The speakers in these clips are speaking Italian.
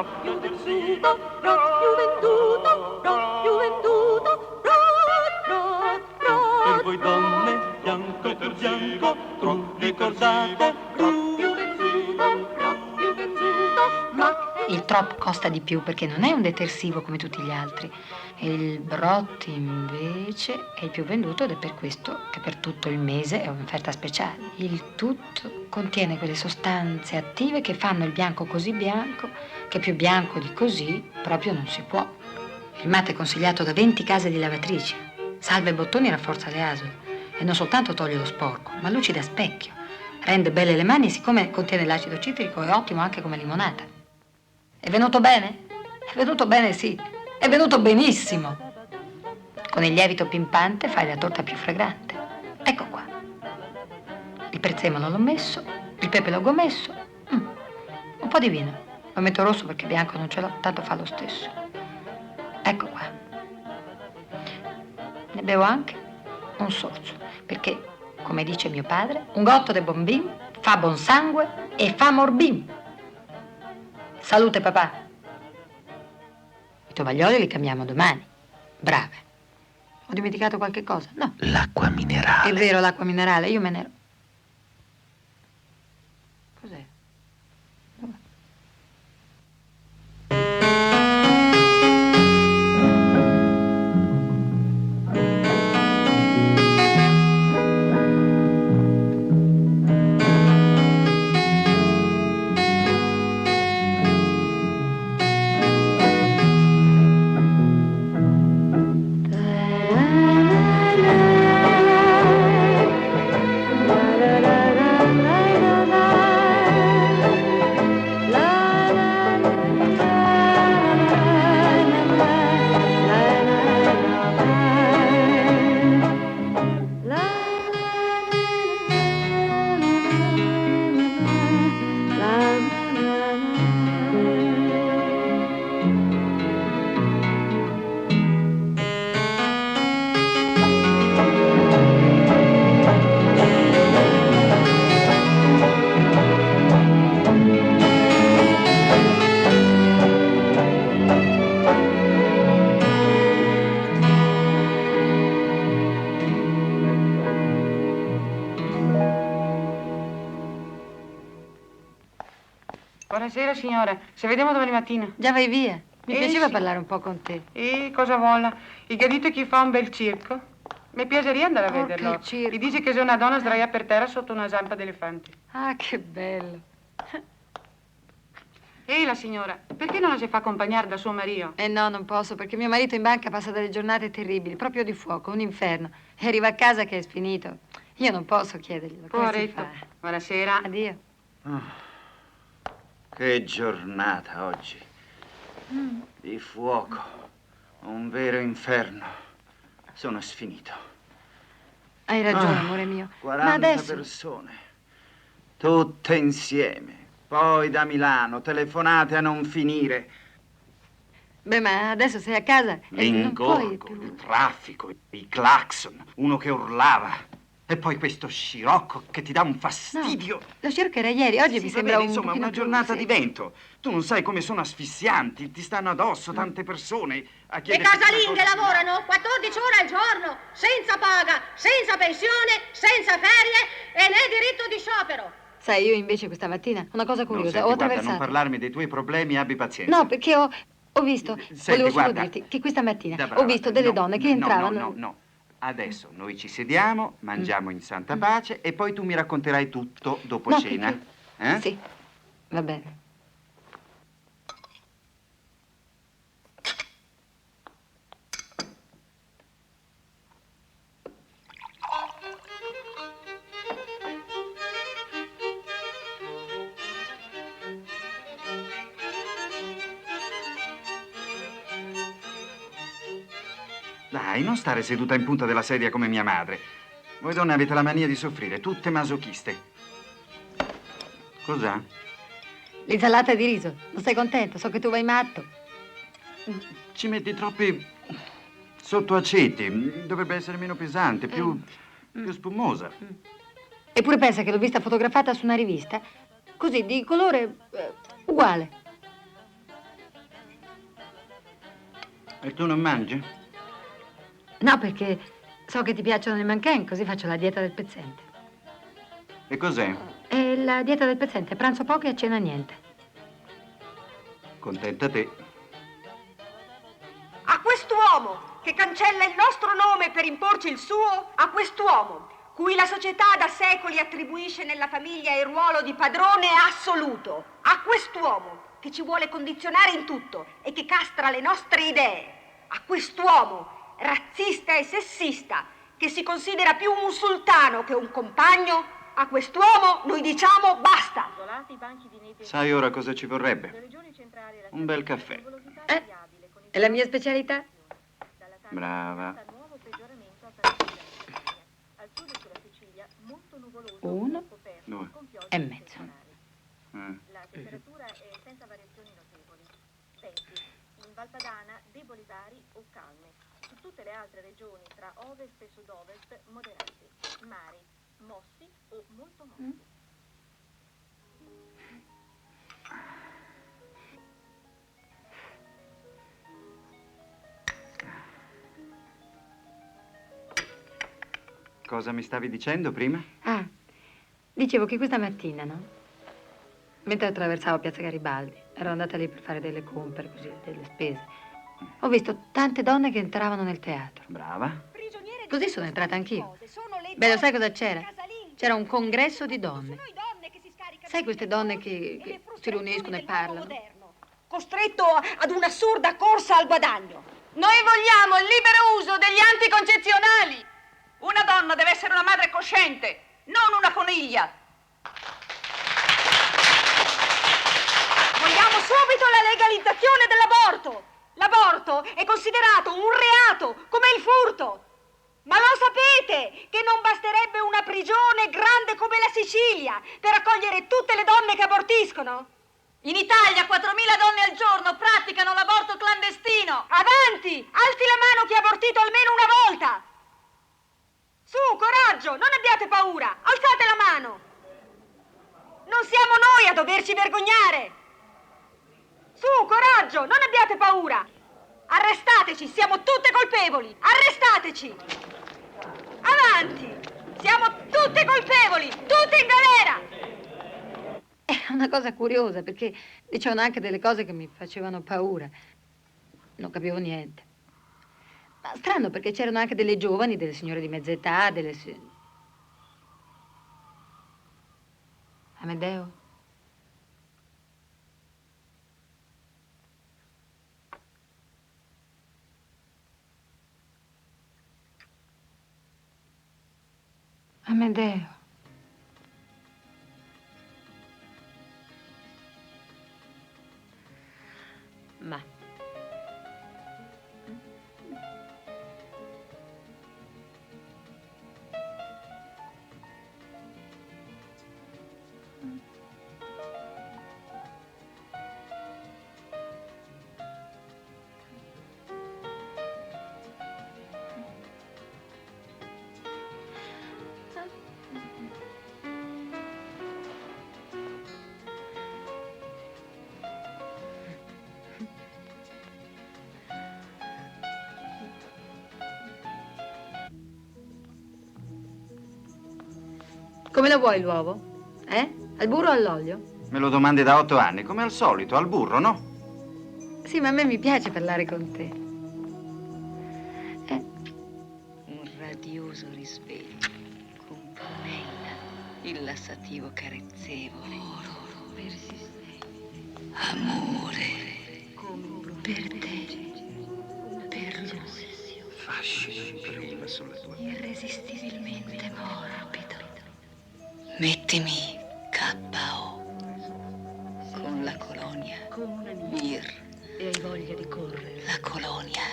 più venduto, più venduto, più venduto, per voi donne, bianco per bianco, ricordate, più venduto, più venduto, ma... Il Trop costa di più perché non è un detersivo come tutti gli altri. Il Brott invece è il più venduto ed è per questo che per tutto il mese è un'offerta speciale. Il tutto contiene quelle sostanze attive che fanno il bianco così bianco che più bianco di così proprio non si può. Il matte è consigliato da 20 case di lavatrici. Salva i bottoni e rafforza le asole. E non soltanto toglie lo sporco, ma lucida a specchio. Rende belle le mani e siccome contiene l'acido citrico è ottimo anche come limonata. È venuto bene? È venuto bene, sì. È venuto benissimo. Con il lievito pimpante fai la torta più fragrante. Ecco qua. Il prezzemolo l'ho messo, il pepe l'ho messo. Un po' di vino. Lo metto rosso perché bianco non ce l'ho, tanto fa lo stesso. Ecco qua. Ne bevo anche un sorso, perché, come dice mio padre, un gotto de bombin fa buon sangue e fa morbin. Salute, papà. I tovaglioli li cambiamo domani. Brave. Ho dimenticato qualche cosa? No. L'acqua minerale. È vero, l'acqua minerale. Io me ne ero... Cos'è? Dov'è? Buonasera signora, ci vediamo domani mattina. Già vai via. Mi piaceva sì. parlare un po' con te. E cosa vuole? Il gadito che fa un bel circo? Mi piacerebbe andare a vederlo. che circo. Mi dice che c'è una donna sdraiata per terra sotto una zampa d'elefante. Ah, che bello. Ehi, la signora, perché non la si fa accompagnare da suo marito? No, non posso, perché mio marito in banca passa delle giornate terribili, proprio di fuoco, un inferno. E arriva a casa che è sfinito. Io non posso chiederglielo. Come si Poveretto. fa? Buonasera. Addio. Che giornata oggi. Di fuoco. Un vero inferno. Sono sfinito. Hai ragione, amore mio. 40 Ma adesso... persone. Tutte insieme. Poi da Milano, telefonate a non finire. Beh, ma adesso sei a casa e non puoi L'ingorgo, più... il traffico, i clacson, uno che urlava. E poi questo scirocco che ti dà un fastidio. No, lo scirocco era ieri, oggi mi Sì, va sembra bene, un insomma, pochino una più- giornata sì. di vento. Tu non sai come sono asfissianti, ti stanno addosso tante persone a Le chiederti casalinghe una cosa- lavorano 14 ore al giorno, senza paga, senza pensione, senza ferie e né diritto di sciopero. Sai, io invece questa mattina, una cosa No, curiosa, senti, ho guarda, non attraversato... parlarmi dei tuoi problemi, abbi pazienza. No, perché ho visto, Senti, volevo solo guarda, dirti che questa mattina da brava, ho visto delle no, donne che no, entravano... No. Adesso noi ci sediamo, mangiamo in santa pace e poi tu mi racconterai tutto dopo No, cena. perché- Sì, va bene. Dai, non stare seduta in punta della sedia come mia madre. Voi donne avete la mania di soffrire, tutte masochiste. Cos'ha? L'insalata di riso, non sei contento? So che tu vai matto. Ci metti troppi sottoaceti. Dovrebbe essere meno pesante, più spumosa. Eppure pensa che l'ho vista fotografata su una rivista, così, di colore uguale. E tu non mangi? No, perché so che ti piacciono i manchen, così faccio la dieta del pezzente. E cos'è? E la dieta del pezzente, a pranzo poco e a cena niente. Contenta te. A quest'uomo che cancella il nostro nome per imporci il suo, a quest'uomo cui la società da secoli attribuisce nella famiglia il ruolo di padrone assoluto, a quest'uomo che ci vuole condizionare in tutto e che castra le nostre idee, a quest'uomo razzista e sessista che si considera più un sultano che un compagno, a quest'uomo noi diciamo basta. Sai ora cosa ci vorrebbe? Un bel caffè. È la mia specialità. Brava. 1 2. e mezzo. La temperatura è senza variazioni notevoli. Venti. In Valpadana deboli vari o calme. Su tutte le altre regioni tra ovest e sud-ovest moderati. Mari mossi o molto mossi. Cosa mi stavi dicendo prima? Ah, dicevo che questa mattina, no? Mentre attraversavo Piazza Garibaldi, ero andata lì per fare delle compere, così, delle spese. Ho visto tante donne che entravano nel teatro. Brava. Così sono entrata anch'io. Beh, lo sai cosa c'era? C'era un congresso di donne. Sai queste donne che si riuniscono e parlano? Costretto ad un'assurda corsa al guadagno. Noi vogliamo il libero uso degli anticoncezionali. Una donna deve essere una madre cosciente, non una coniglia. Vogliamo subito la legalizzazione dell'aborto. L'aborto è considerato un reato, come il furto. Ma lo sapete che non basterebbe una prigione grande come la Sicilia per accogliere tutte le donne che abortiscono? In Italia 4.000 donne al giorno praticano l'aborto clandestino. Avanti! Alzi la mano chi ha abortito almeno una volta. Su, coraggio, non abbiate paura. Alzate la mano. Non siamo noi a doverci vergognare. Su, coraggio, non abbiate paura. Arrestateci, siamo tutte colpevoli. Arrestateci. Avanti. Siamo tutte colpevoli, tutte in galera. È una cosa curiosa, perché dicevano anche delle cose che mi facevano paura. Non capivo niente. Ma strano, perché c'erano anche delle giovani, delle signore di mezza età, Amedeo? Amedeo. Ma come lo vuoi l'uovo? Al burro o all'olio? Me lo domandi da 8 anni, come al solito, al burro, no? Sì, ma a me mi piace parlare con te. Un radioso risveglio, con pennella, il lassativo carezzevole. Amore, per te, per lui. Fascino prima sulla tua... Irresistibilmente morbido. Mettimi K.O. con la colonia Mir. E hai voglia di correre. La colonia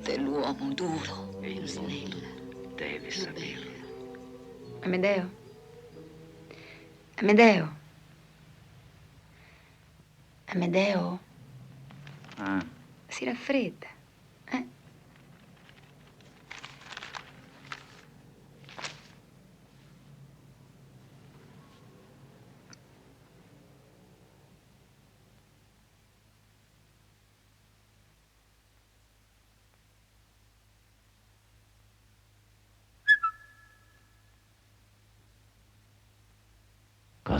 dell'uomo duro. E il mondo deve saperlo. Amedeo? Amedeo? Amedeo? Ah, Si raffredda, eh?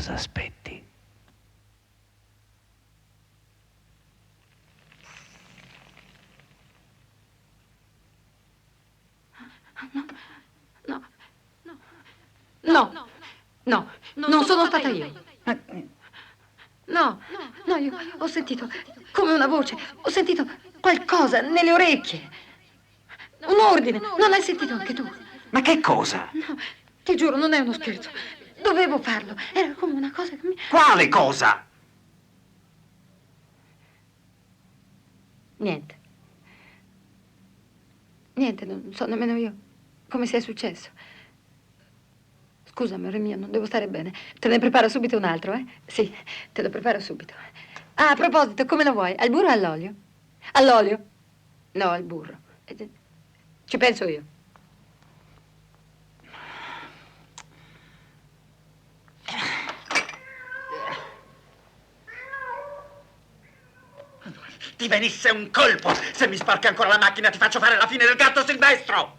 cosa aspetti? No, non sono stata io. No, io ho sentito come una voce, ho sentito qualcosa nelle orecchie. Un ordine, non l'hai sentito anche tu? Ma che cosa? No, ti giuro, non è uno scherzo. Dovevo farlo, era come una cosa che mi... Quale cosa? Niente, non so nemmeno io come sia successo. Scusa, amore mio, non devo stare bene. Te ne preparo subito un altro, eh? Sì, te lo preparo subito. Ah, a proposito, come lo vuoi? Al burro o all'olio? All'olio? No, al burro. Ci penso io. Ti venisse un colpo! Se mi sparchi ancora la macchina ti faccio fare la fine del gatto Silvestro!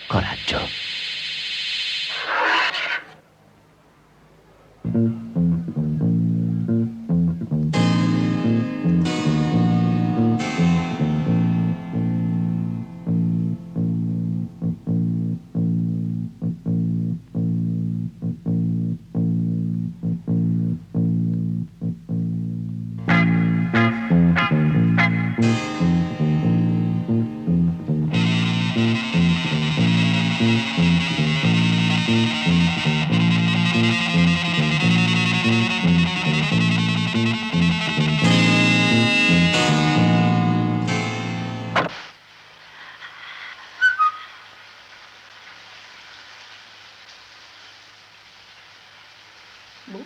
Coraggio.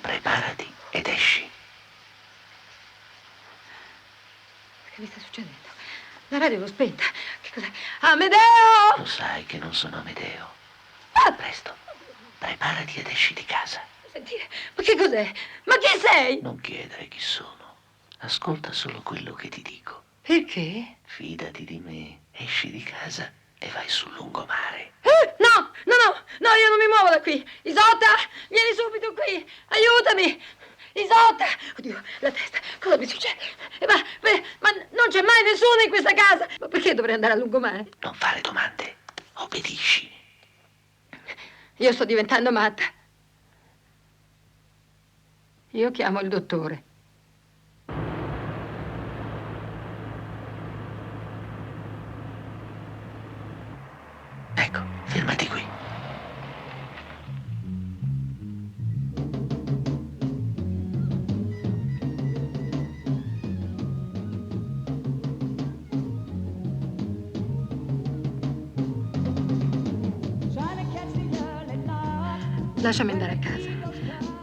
Preparati ed esci. Che mi sta succedendo? La radio l'ho spenta. Che cos'è? Amedeo! Lo sai che non sono Amedeo. Ah! Presto, preparati ed esci di casa. Sentire, ma che cos'è? Ma chi sei? Non chiedere chi sono. Ascolta solo quello che ti dico. Perché? Fidati di me. Esci di casa e vai sul lungomare. No, io non mi muovo da qui. Isotta, vieni subito qui. Aiutami. Isotta. Oddio, la testa, cosa mi succede? Ma non c'è mai nessuno in questa casa. Ma perché dovrei andare a lungomare? Non fare domande. Obbedisci. Io sto diventando matta. Io chiamo il dottore. Ecco, fermati qui. Lasciami andare a casa.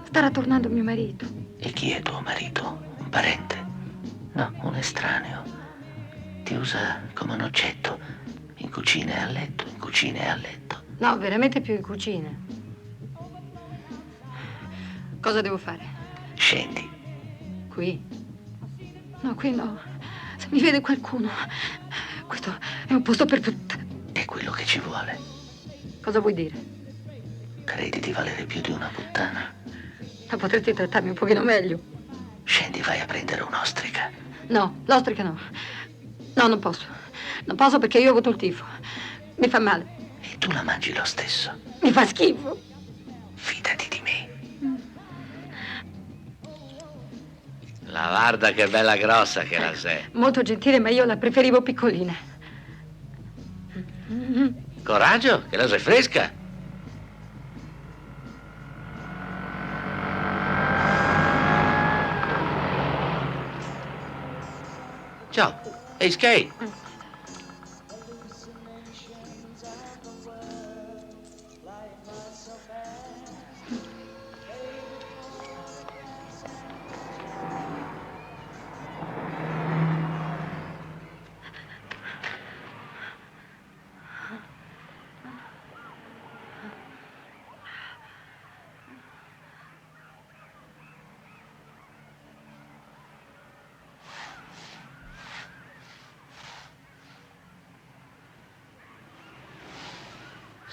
Starà tornando mio marito. E chi è tuo marito? Un parente? No, un estraneo. Ti usa come un oggetto. In cucina e a letto, in cucina e a letto. No, veramente più in cucina. Cosa devo fare? Scendi. Qui? No, qui no. Se mi vede qualcuno. Questo è un posto per puttane. È quello che ci vuole. Cosa vuoi dire? Credi di valere più di una puttana? Ma potresti trattarmi un pochino meglio? Scendi, vai a prendere un'ostrica. No, l'ostrica no. No, non posso. Non posso perché io ho avuto il tifo. Mi fa male. E tu la mangi lo stesso. Mi fa schifo. Fidati di me. La guarda che bella grossa che la sei. Molto gentile, ma io la preferivo piccolina. Coraggio, che la sei fresca. Ciao, ehi Skate.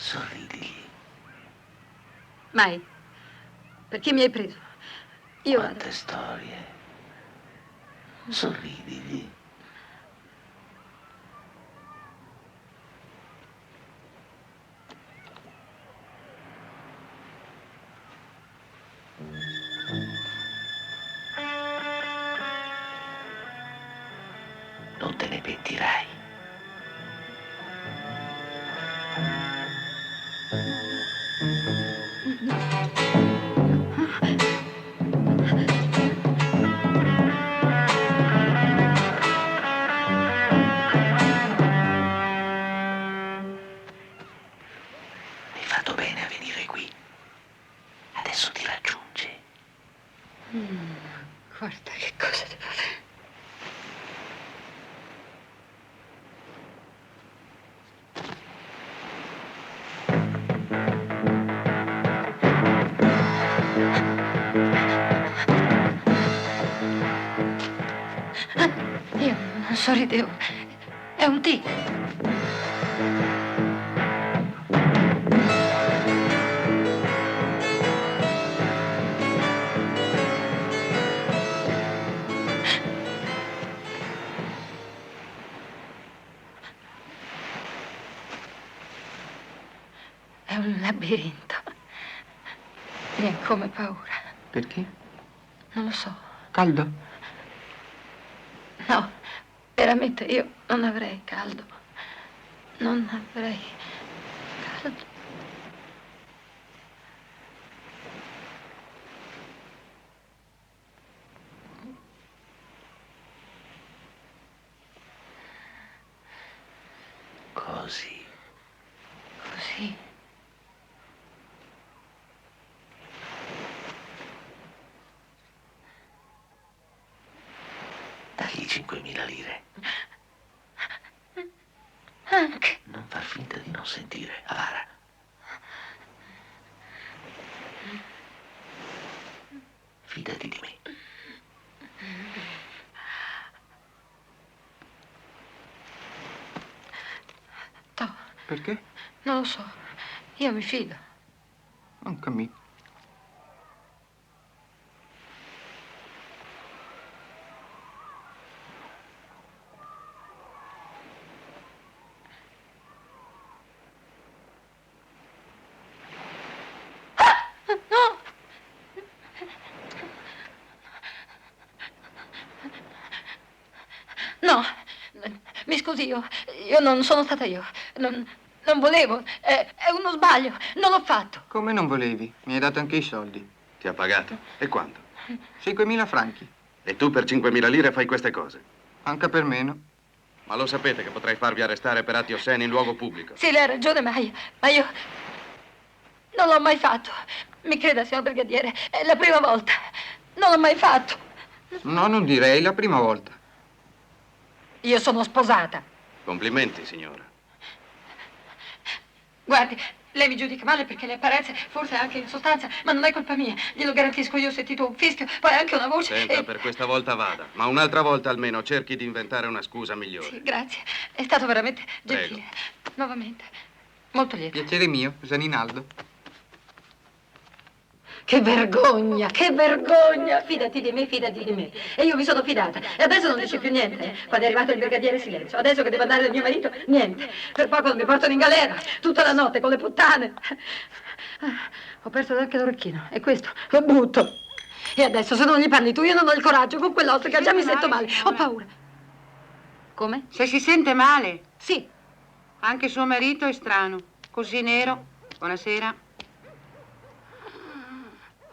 Sorridi. Mai. Perché mi hai preso? Io vado. Quante storie. Sorridi. Non te ne pentirai. Hai fatto bene a venire qui. Adesso ti raggiunge. Guarda che cosa devo fare. Io non sorridevo. È un tigre. È un labirinto. Mi è come paura. Perché? Non lo so. Caldo? No, veramente io non avrei caldo. Non avrei caldo. Così. Così. Dagli 5.000 lire. Anche. Non far finta di non sentire, avara. Fidati di me. No, Perché? non lo so. Io mi fido. Non cammino. No! No, mi scusi, io non sono stata io. Non volevo, è uno sbaglio, non l'ho fatto. Come non volevi? Mi hai dato anche i soldi. Ti ha pagato? E quanto? 5.000 franchi. E tu per 5.000 lire fai queste cose? Anche per meno. Ma lo sapete che potrei farvi arrestare per atti osceni in luogo pubblico? Sì, lei ha ragione, ma io non l'ho mai fatto. Mi creda, signor brigadiere, è la prima volta. Non l'ho mai fatto. No, non direi la prima volta. Io sono sposata. Complimenti, signora. Guardi, lei mi giudica male perché le apparenze, forse anche in sostanza, ma non è colpa mia. Glielo garantisco, io ho sentito un fischio, poi anche una voce. Senta, per questa volta vada, ma un'altra volta almeno cerchi di inventare una scusa migliore. Sì, grazie. È stato veramente Prego. gentile. Nuovamente. Molto lieto. Piacere mio, Zaninaldo. Che vergogna, che vergogna! Fidati di me, fidati di me. E io mi sono fidata. E adesso non dice più niente. Quando è arrivato il brigadiere, silenzio. Adesso che deve andare da mio marito, niente. Per poco non mi portano in galera. Tutta la notte con le puttane. Ho perso anche l'orecchino. E questo lo butto. E adesso se non gli parli tu io non ho il coraggio, con quell'ostrica già mi sento male. Ho paura. Come? Se si sente male. Sì. Anche suo marito è strano. Così nero. Buonasera.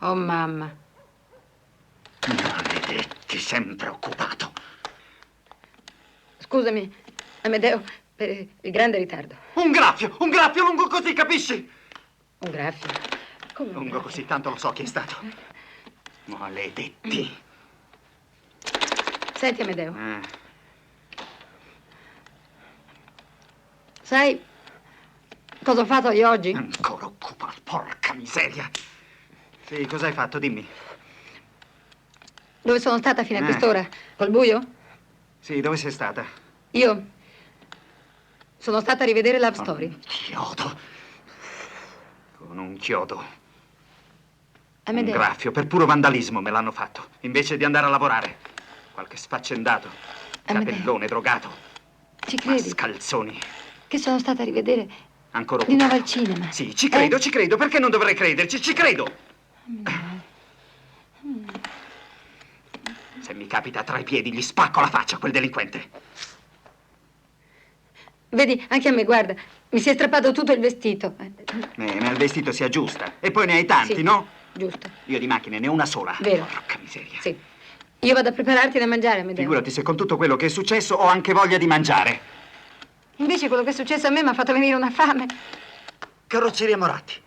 Oh, mamma. Maledetti, sempre occupato. Scusami, Amedeo, per il grande ritardo. Un graffio lungo così, capisci? Un graffio? Come? Lungo così, tanto lo so chi è stato. Maledetti. Senti, Amedeo. Sai cosa ho fatto io oggi? Ancora occupato, porca miseria. Sì, cosa hai fatto? Dimmi. Dove sono stata fino a quest'ora? Col buio? Sì, dove sei stata? Io sono stata a rivedere Love Story. Un chiodo. Con un chiodo. Amedeo. Un graffio, per puro vandalismo me l'hanno fatto. Invece di andare a lavorare. Qualche sfaccendato. Amedeo. Capellone drogato. Ci credi? Mascalzoni. Che sono stata a rivedere Ancora di nuovo occupato. al cinema. Sì, ci credo. Perché non dovrei crederci? Ci credo. Se mi capita tra i piedi, gli spacco la faccia a quel delinquente. Vedi, anche a me, guarda, mi si è strappato tutto il vestito. Ma il vestito si aggiusta. E poi ne hai tanti, Sì, no? giusto. Io di macchine ne ho una sola. Vero. Porca miseria. Sì. Io vado a prepararti da mangiare, Amedeo. Figurati se con tutto quello che è successo ho anche voglia di mangiare. Invece quello che è successo a me mi ha fatto venire una fame. Carrozzeria Moratti.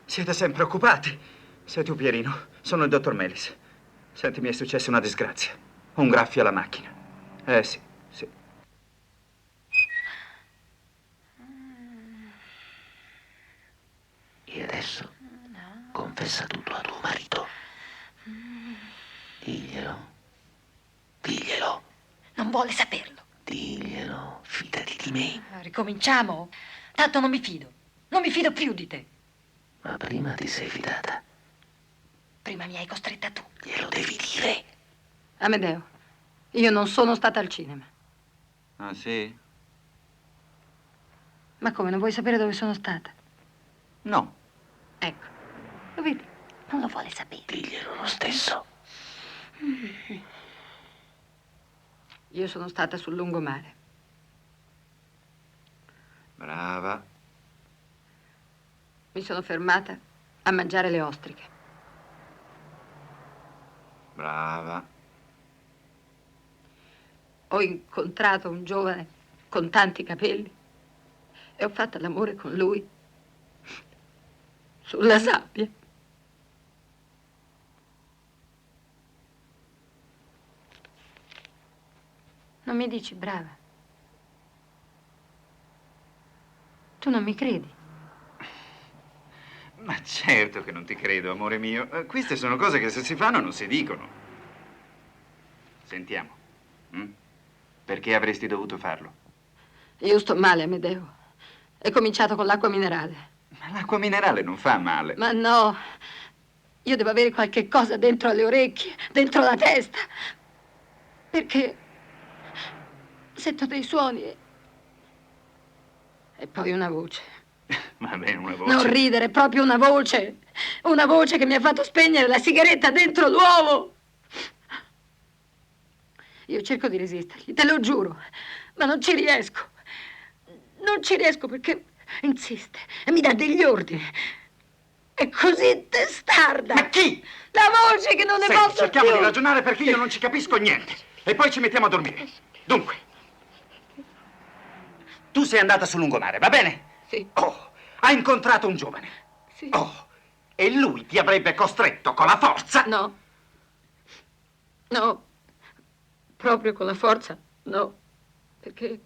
Siete sempre occupati. Sei tu, Pierino. Sono il dottor Melis. Senti, mi è successa una disgrazia. Un graffio alla macchina. Sì. E adesso confessa tutto a tuo marito. Diglielo. Non vuole saperlo. Diglielo, fidati di me. Ricominciamo? Tanto non mi fido. Non mi fido più di te. Ma prima ti sei fidata. Prima mi hai costretta tu. Glielo devi dire. Amedeo, io non sono stata al cinema. Ah, sì? Ma come, non vuoi sapere dove sono stata? No. Ecco, lo vedi? Non lo vuole sapere. Diglielo lo stesso. Io sono stata sul lungomare. Brava. Mi sono fermata a mangiare le ostriche. Brava. Ho incontrato un giovane con tanti capelli e ho fatto l'amore con lui sulla sabbia. Non mi dici brava? Tu non mi credi? Ma certo che non ti credo, amore mio. Queste sono cose che se si fanno non si dicono. Sentiamo. Perché avresti dovuto farlo? Io sto male, Amedeo. È cominciato con l'acqua minerale. Ma l'acqua minerale non fa male. Ma no, io devo avere qualche cosa dentro alle orecchie, dentro la testa. Perché sento dei suoni e poi una voce. Va bene, una voce. Non ridere, proprio una voce. Una voce che mi ha fatto spegnere la sigaretta dentro l'uovo. Io cerco di resistergli, te lo giuro, ma non ci riesco. Non ci riesco perché insiste e mi dà degli ordini. È così testarda. Ma chi? La voce che non ne Senti, posso cerchiamo più. di ragionare perché io non ci capisco niente. E poi ci mettiamo a dormire. Dunque, tu sei andata sul lungomare, va bene? Sì. Oh, hai incontrato un giovane. Sì. Oh, e lui ti avrebbe costretto con la forza. No. No. Proprio con la forza, no. Perché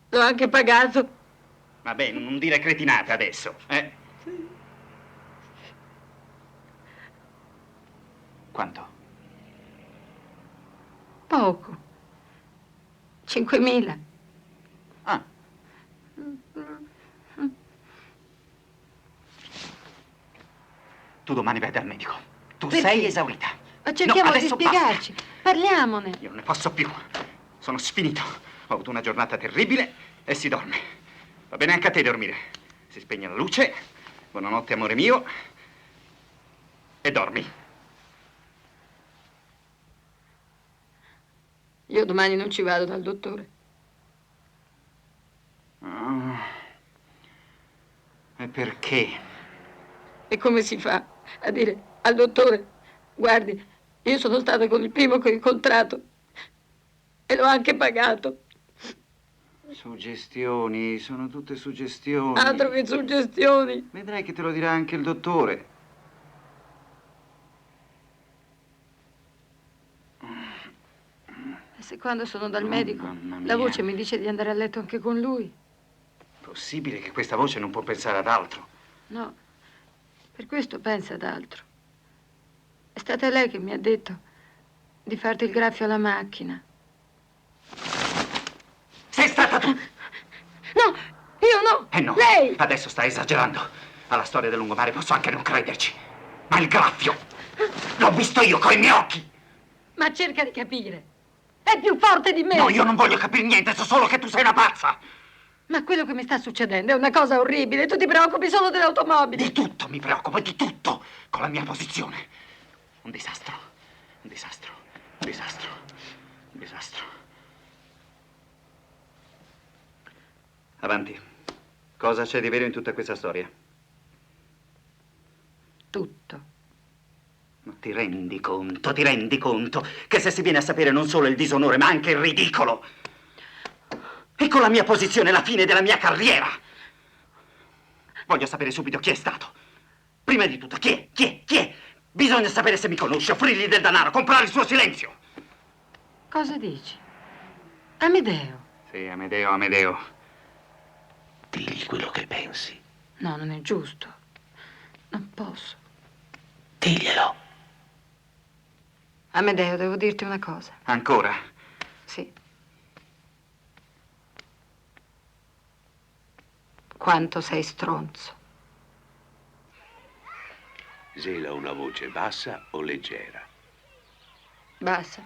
l'ho anche pagato. Vabbè, non dire cretinate adesso, eh? Quanto? Poco. 5.000. Ah. Tu domani vai dal medico. Tu Perché? sei esaurita. Ma cerchiamo No, di adesso spiegarci. Parliamone. Io non ne posso più. Sono sfinito. Ho avuto una giornata terribile e si dorme. Va bene anche a te dormire. Si spegne la luce. Buonanotte, amore mio. E dormi. Io domani non ci vado dal dottore. E perché? E come si fa a dire al dottore, guardi, io sono stata con il primo che ho incontrato e l'ho anche pagato. Suggestioni, sono tutte suggestioni. Altro che suggestioni. Vedrai che te lo dirà anche il dottore. E se quando sono dal Oh, medico mamma la mia. voce mi dice di andare a letto anche con lui? Possibile che questa voce non può pensare ad altro? No, per questo pensa ad altro. È stata lei che mi ha detto di farti il graffio alla macchina. Sei stata tu! No, io no! No, Lei! adesso stai esagerando. Alla storia del lungomare posso anche non crederci. Ma il graffio l'ho visto io coi miei occhi! Ma cerca di capire. È più forte di me! No, io non voglio capire niente, so solo che tu sei una pazza! Ma quello che mi sta succedendo è una cosa orribile. Tu ti preoccupi solo delle automobili. Di tutto mi preoccupo, di tutto! Con la mia posizione. Un disastro, un disastro, un disastro, un disastro. Avanti. Cosa c'è di vero in tutta questa storia? Tutto. Ma ti rendi conto che se si viene a sapere non solo il disonore, ma anche il ridicolo? E con la mia posizione, la fine della mia carriera. Voglio sapere subito chi è stato. Prima di tutto, chi è? Bisogna sapere se mi conosce, offrirgli del denaro, comprare il suo silenzio. Cosa dici? Amedeo. Sì, Amedeo. Digli quello che pensi. No, non è giusto. Non posso. Diglielo. Amedeo, devo dirti una cosa. Ancora? Sì. Quanto sei stronzo. Zela ha una voce bassa o leggera? Basta.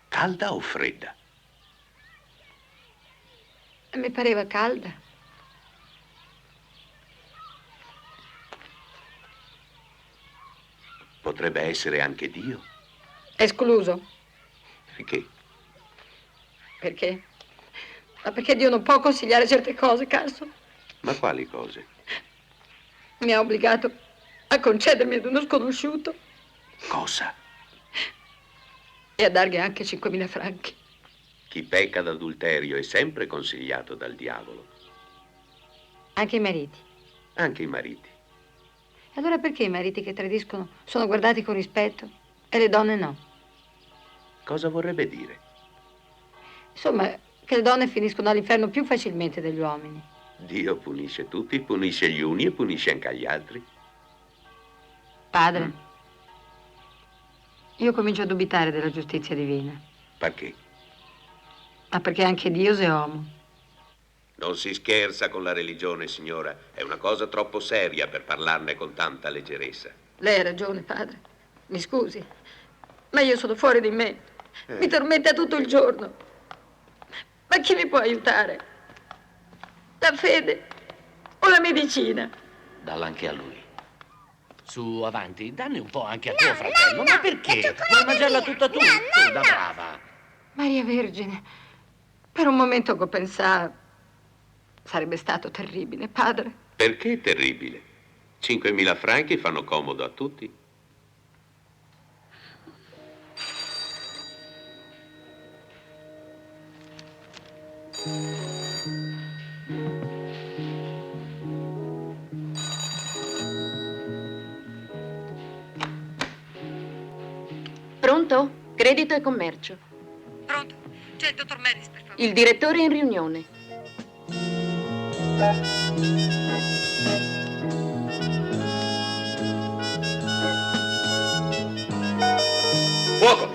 Calda o fredda? Mi pareva calda. Potrebbe essere anche Dio? Escluso. Perché? Perché? Ma perché Dio non può consigliare certe cose, Carson? Ma quali cose? Mi ha obbligato a concedermi ad uno sconosciuto Cosa? e a dargli anche 5.000 franchi. Chi pecca d'adulterio è sempre consigliato dal diavolo. Anche i mariti. Anche i mariti. E allora perché i mariti che tradiscono sono guardati con rispetto e le donne no? Cosa vorrebbe dire? Insomma, che le donne finiscono all'inferno più facilmente degli uomini. Dio punisce tutti, punisce gli uni e punisce anche gli altri. Padre, io comincio a dubitare della giustizia divina. Perché? Ma perché anche Dio è uomo. Non si scherza con la religione, signora. È una cosa troppo seria per parlarne con tanta leggerezza. Lei ha ragione, padre. Mi scusi, ma io sono fuori di me. Mi tormenta tutto il giorno. Ma chi mi può aiutare? La fede o la medicina? Dalla anche a lui. Su, avanti, danne un po' anche a tuo fratello. Ma perché? Vuoi mangiarla tutta tu? Su, da brava. Maria Vergine, per un momento ho pensato, sarebbe stato terribile, padre. Perché è terribile? 5.000 franchi fanno comodo a tutti. Pronto? Credito e commercio. Pronto? C'è il dottor Melis, per favore. Il direttore è in riunione. Fuoco!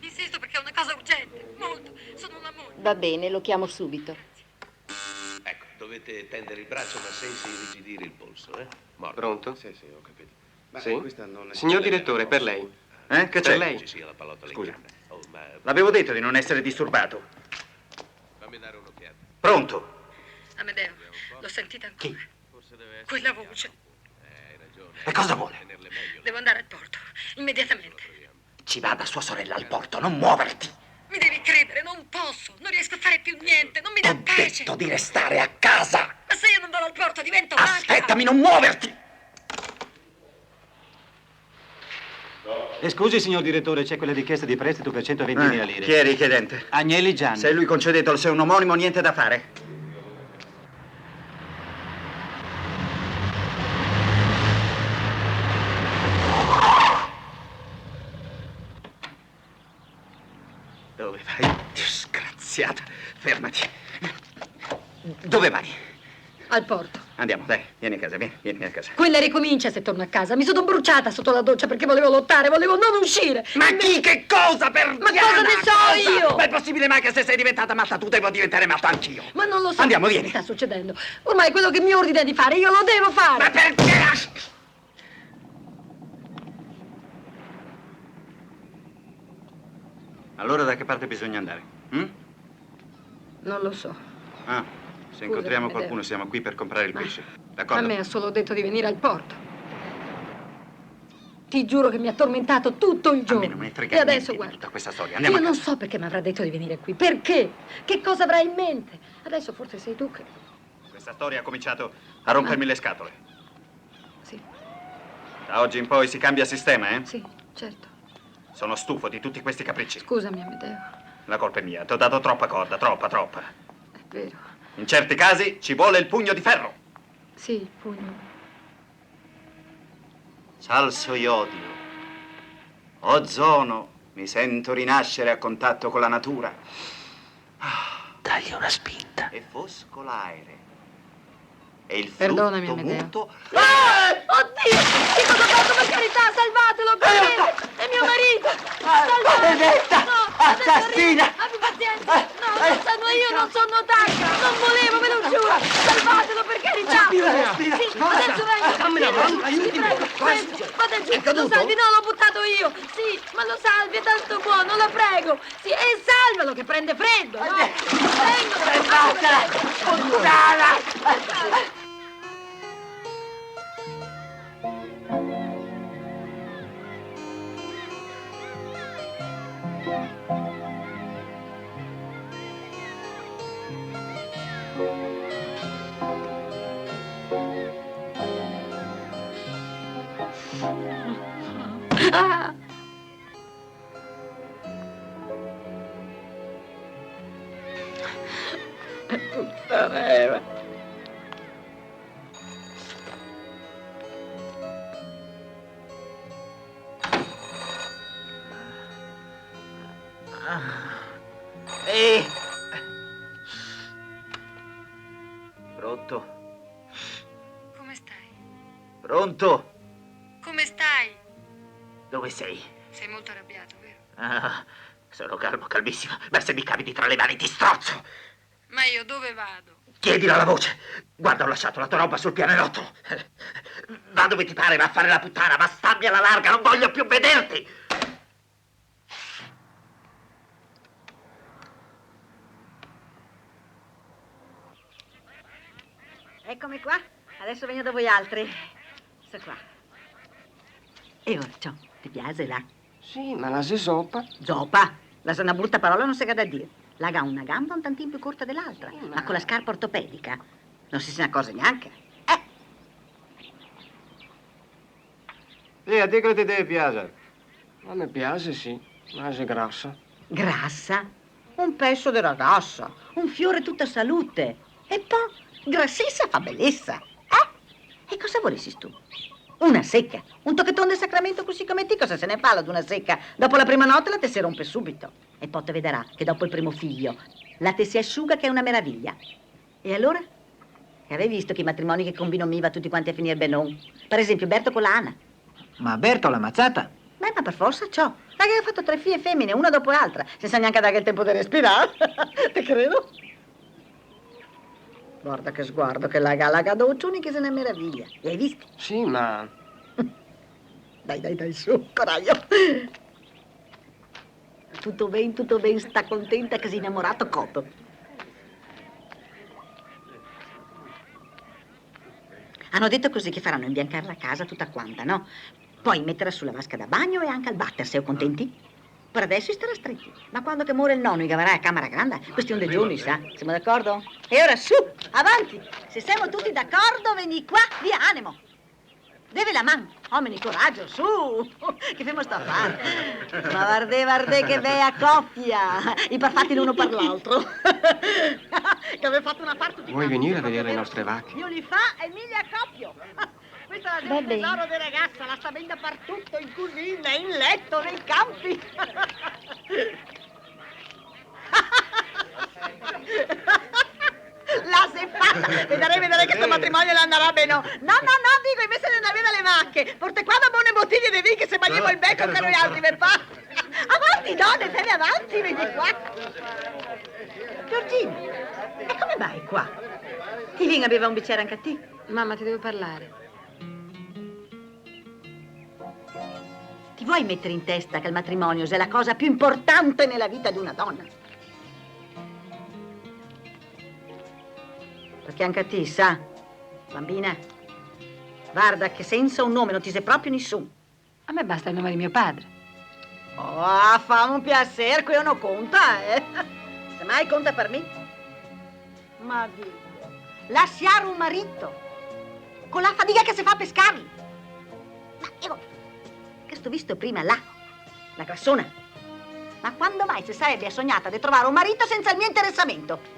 Insisto perché è una cosa urgente, molto. Sono una moglie. Va bene, lo chiamo subito. Ecco, dovete tendere il braccio ma senza irrigidire il polso, eh? Morto. Pronto? Sì, ho capito. Sì? Signor direttore, per lei. Che Per c'è? lei. Ci sia la pallottola in Scusa. canna. Oh, ma L'avevo detto di non essere disturbato. fammi dare un'occhiata. Pronto? Amedeo, l'ho sentita ancora. Chi? Quella voce. E cosa vuole? Devo andare al porto, immediatamente. Ci vada sua sorella al porto, non muoverti. Mi devi credere, non posso, non riesco a fare più niente, non mi dà T'ho pace. detto di restare a casa. Ma se io non vado al porto divento magra. Aspettami, non muoverti. Scusi, signor direttore, c'è quella richiesta di prestito per 120.000 lire. Chi è richiedente? Agnelli Gianni. Se lui concedetelo, se è un omonimo, niente da fare. Dove vai? Disgraziata. Fermati. Dove vai? Al porto. Andiamo, dai, vieni a casa, vieni a casa. Quella ricomincia se torno a casa. Mi sono bruciata sotto la doccia perché volevo lottare, volevo non uscire. Ma chi che cosa per Ma cosa ne so io? Ma è possibile mai che se sei diventata matta tu devo diventare matta anch'io? Ma non lo so. Andiamo, cosa vieni. sta succedendo. Ormai quello che mi ordina di fare, io lo devo fare. Ma perché? Allora da che parte bisogna andare? Non lo so. Ah, se incontriamo Amedeo. qualcuno siamo qui per comprare il pesce. D'accordo? A me ha solo detto di venire al porto. Ti giuro che mi ha tormentato tutto il giorno. A me non me ne frega E niente adesso di guarda. tutta questa storia. Andiamo Io a non casa. so perché mi avrà detto di venire qui. Perché? Che cosa avrà in mente? Adesso forse sei tu che... Questa storia ha cominciato a rompermi le scatole. Sì, Da oggi in poi si cambia sistema, eh? sì, certo. Sono stufo di tutti questi capricci. Scusami, Amedeo. La colpa è mia. Ti ho dato troppa corda, troppa. È vero. In certi casi ci vuole il pugno di ferro. Sì, il pugno. Salso iodio. Ozono. Mi sento rinascere a contatto con la natura. Dagli una spinta. E fosco l'aere. E il Perdonami, frutto Amedeo. muto. Oddio! Che cosa ho fatto? Per carità, salvatelo! È mio marito! Salvatelo! Maledetta! No, Assassina! Abbi pazienza! No, non sono io, non sono Tacca! Non volevo, ve lo giuro! Salvatelo, per carità! Respira! Sì, adesso vengo! Dammi una mano, aiutami! Vada giù! È caduto? Lo salvi? No, l'ho buttato io! Sì, ma lo salvi, è tanto buono, la prego! Sì, e salvalo che prende freddo! No? Salvatela! Puttana! Ah! Puttana Eva. Pronto? Come stai? Pronto? Come stai? Dove sei? Sei molto arrabbiato, vero? Ah, sono calmo, calmissimo. Ma se mi capiti tra le mani ti strozzo. Ma io dove vado? Chiedila alla voce. Guarda, ho lasciato la tua roba sul pianerottolo. Va dove ti pare, va a fare la puttana, ma stammi alla larga, non voglio più vederti. Eccomi qua, adesso vengo da voi altri. Sto qua. E ora, ciao, ti piace là? Sì, ma la zoppa. Zoppa? La una brutta parola non si da dire. La ha una gamba un tantino più corta dell'altra, ma con la scarpa ortopedica non si ne accorge neanche. E a te che ti deve piacere? A me piace, sì, ma è grassa. Grassa? Un pezzo di ragazza, un fiore tutta salute. E poi, grassissa fa bellezza. E cosa vorresti tu? Una secca, un tocchettone del sacramento così come ti, cosa se ne fa ad una secca? Dopo la prima notte la te si rompe subito. E poi te vedrà che dopo il primo figlio la te si asciuga che è una meraviglia. E allora? E avevi visto che i matrimoni che combino mi va tutti quanti a finire benon? Per esempio Berto con la Anna. Ma Berto l'ha ammazzata? Beh, ma per forza ciò. Ma che ha fatto 3 figlie femmine, una dopo l'altra, senza neanche dare il tempo di respirare. Te credo? Guarda che sguardo che laga dolcioni che se ne meraviglia. Li hai visti? Sì, ma... Dai, su, coraggio. Tutto bene, sta contenta che si è innamorato Coto. Hanno detto così che faranno imbiancare la casa tutta quanta, no? Poi metterla sulla vasca da bagno e anche al water, siamo contenti? Per adesso starà stretti. Ma quando che muore il nonno, varrà a camera grande, questione di giorni, sa? Siamo d'accordo? E ora su, avanti! Se siamo tutti d'accordo, vieni qua, via, animo! Deve la man, uomini, coraggio, su! Che femo sta a fare? Ma guardate che bella coppia! I perfatti l'uno per l'altro. Che aveva fatto una parte tutti Vuoi quanti, venire a proprio vedere le vero. nostre vacche? Io li fa e mi li accoppio. Questa è la del tesoro di ragazza, la sta ben dappertutto, in cucina, in letto, nei campi. La sei fatta! Vedrai che sto matrimonio le andrà bene. No, dico, invece di andare via dalle vacche, porta qua da buone bottiglie di vino che se bagniamo il becco che noi altri, me fa. Avanti, donne, fai avanti, vedi qua. Giorgina, e come vai qua? Ti viene a bere un bicchiere anche a te? Mamma, ti devo parlare. Ti vuoi mettere in testa che il matrimonio è la cosa più importante nella vita di una donna? Perché anche a te, sa, bambina, guarda che senza un nome non ti sei proprio nessuno. A me basta il nome di mio padre. Oh, fammi un piacere, qui non conta, Se mai conta per me. Ma Dio, lasciare un marito con la fatica che si fa a pescarli. Ma io, che sto visto prima là, la grassona. Ma quando mai si sarebbe sognata di trovare un marito senza il mio interessamento?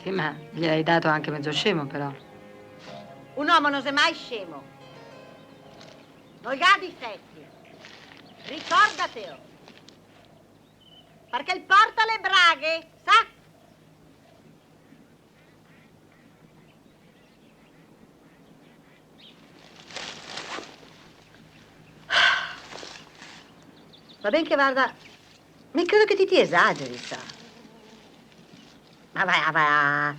Sì, ma gliel'hai dato anche mezzo scemo, però. Un uomo non è mai scemo. Non ha difetti. Ricordatelo. Perché il porta le braghe, sa? Va bene che guarda, mi credo che ti esageri, sa. Ma va,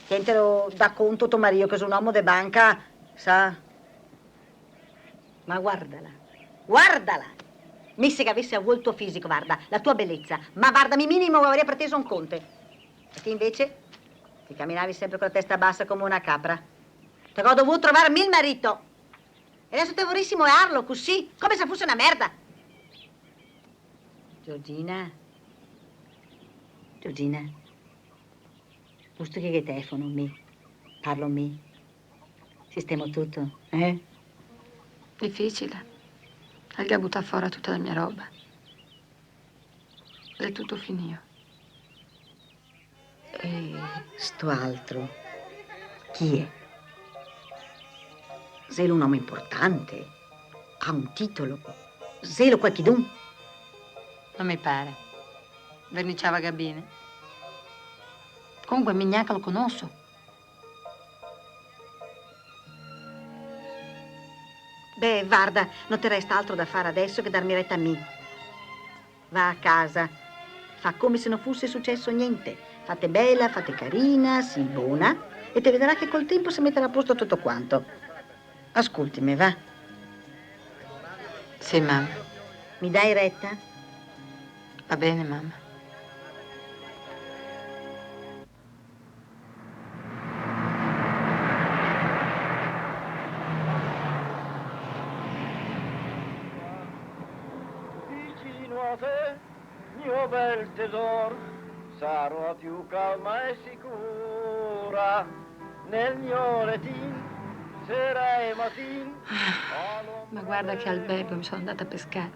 tientelo da conto tuo marito che è un uomo de banca, sa? Ma guardala. Misse che avesse avuto il tuo fisico, guarda, la tua bellezza, ma guardami, minimo avrei preteso un conte. E te invece ti camminavi sempre con la testa bassa come una capra. Te ho dovuto trovare 1000 marito. E adesso te vorresti moarlo così, come se fosse una merda. Giorgina, giusto che telefono me, parlo me, sistemo tutto, eh? Difficile. Hai buttato fuori tutta la mia roba. Ed è tutto finito. E sto altro, chi è? Sei un uomo importante, ha un titolo, sei lo qualchidun. Non mi pare. Verniciava Gabine. Comunque Mignaca lo conosco. Beh, guarda, non ti resta altro da fare adesso che darmi retta a me. Va a casa, fa come se non fosse successo niente. Fate bella, fate carina, sii buona e ti vedrà che col tempo si metterà a posto tutto quanto. Ascoltimi, va? Sì, mamma. Mi dai retta? Va bene, mamma. Vicino a te, mio bel tesoro, sarò più calma e sicura nel mio lettin, sera e mattin. Ma guarda che albergo mi sono andata a pescare,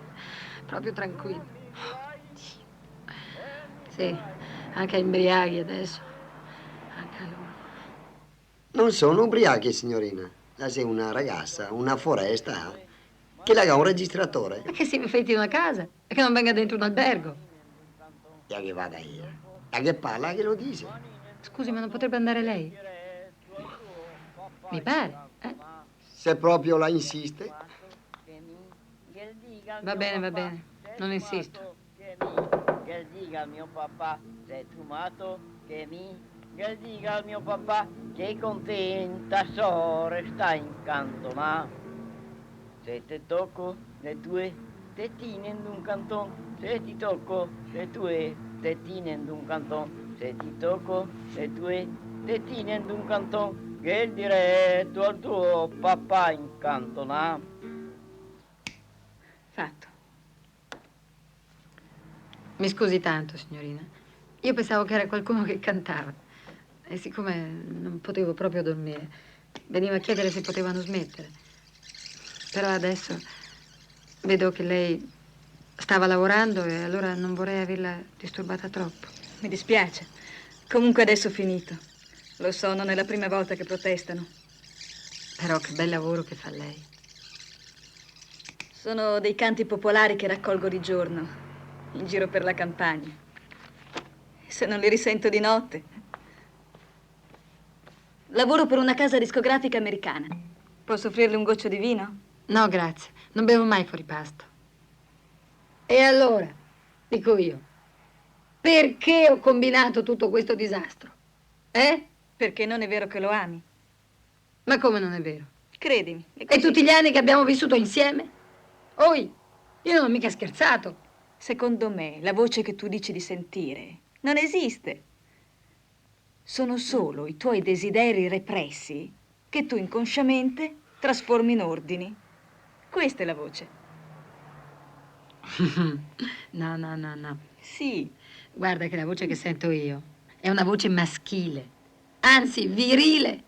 proprio tranquillo. Sì, anche imbriaghi adesso. Anche loro. Non sono ubriachi, signorina. La sei una ragazza, una foresta, che la ha un registratore. Ma che si affetti una casa e che non venga dentro un albergo. E a che vada io? A che parla, che lo dice? Scusi, ma non potrebbe andare lei? Mi pare, eh? Se proprio la insiste. Va bene, non insisto. Che dica al mio papà, sei fumato, che dica al mio papà, che contenta sore sta incanto, ma se ti tocco le tue tettine in un canton, se ti tocco le tue tettine in un canton, se ti tocco le tue tettine in un canton, che diretto al tuo papà in cantonà. Fatto. Mi scusi tanto, signorina. Io pensavo che era qualcuno che cantava. E siccome non potevo proprio dormire, veniva a chiedere se potevano smettere. Però adesso vedo che lei stava lavorando e allora non vorrei averla disturbata troppo. Mi dispiace. Comunque adesso ho finito. Lo so, non è la prima volta che protestano. Però che bel lavoro che fa lei. Sono dei canti popolari che raccolgo di giorno, in giro per la campagna. Se non li risento di notte. Lavoro per una casa discografica americana. Posso offrirle un goccio di vino? No, grazie. Non bevo mai fuori pasto. E allora, dico io, perché ho combinato tutto questo disastro? Perché non è vero che lo ami. Ma come non è vero? Credimi. E tutti gli anni che abbiamo vissuto insieme? Oi, io non ho mica scherzato. Secondo me, la voce che tu dici di sentire non esiste. Sono solo i tuoi desideri repressi che tu inconsciamente trasformi in ordini. Questa è la voce. No. Sì. Guarda che la voce che sento io è una voce maschile, anzi virile.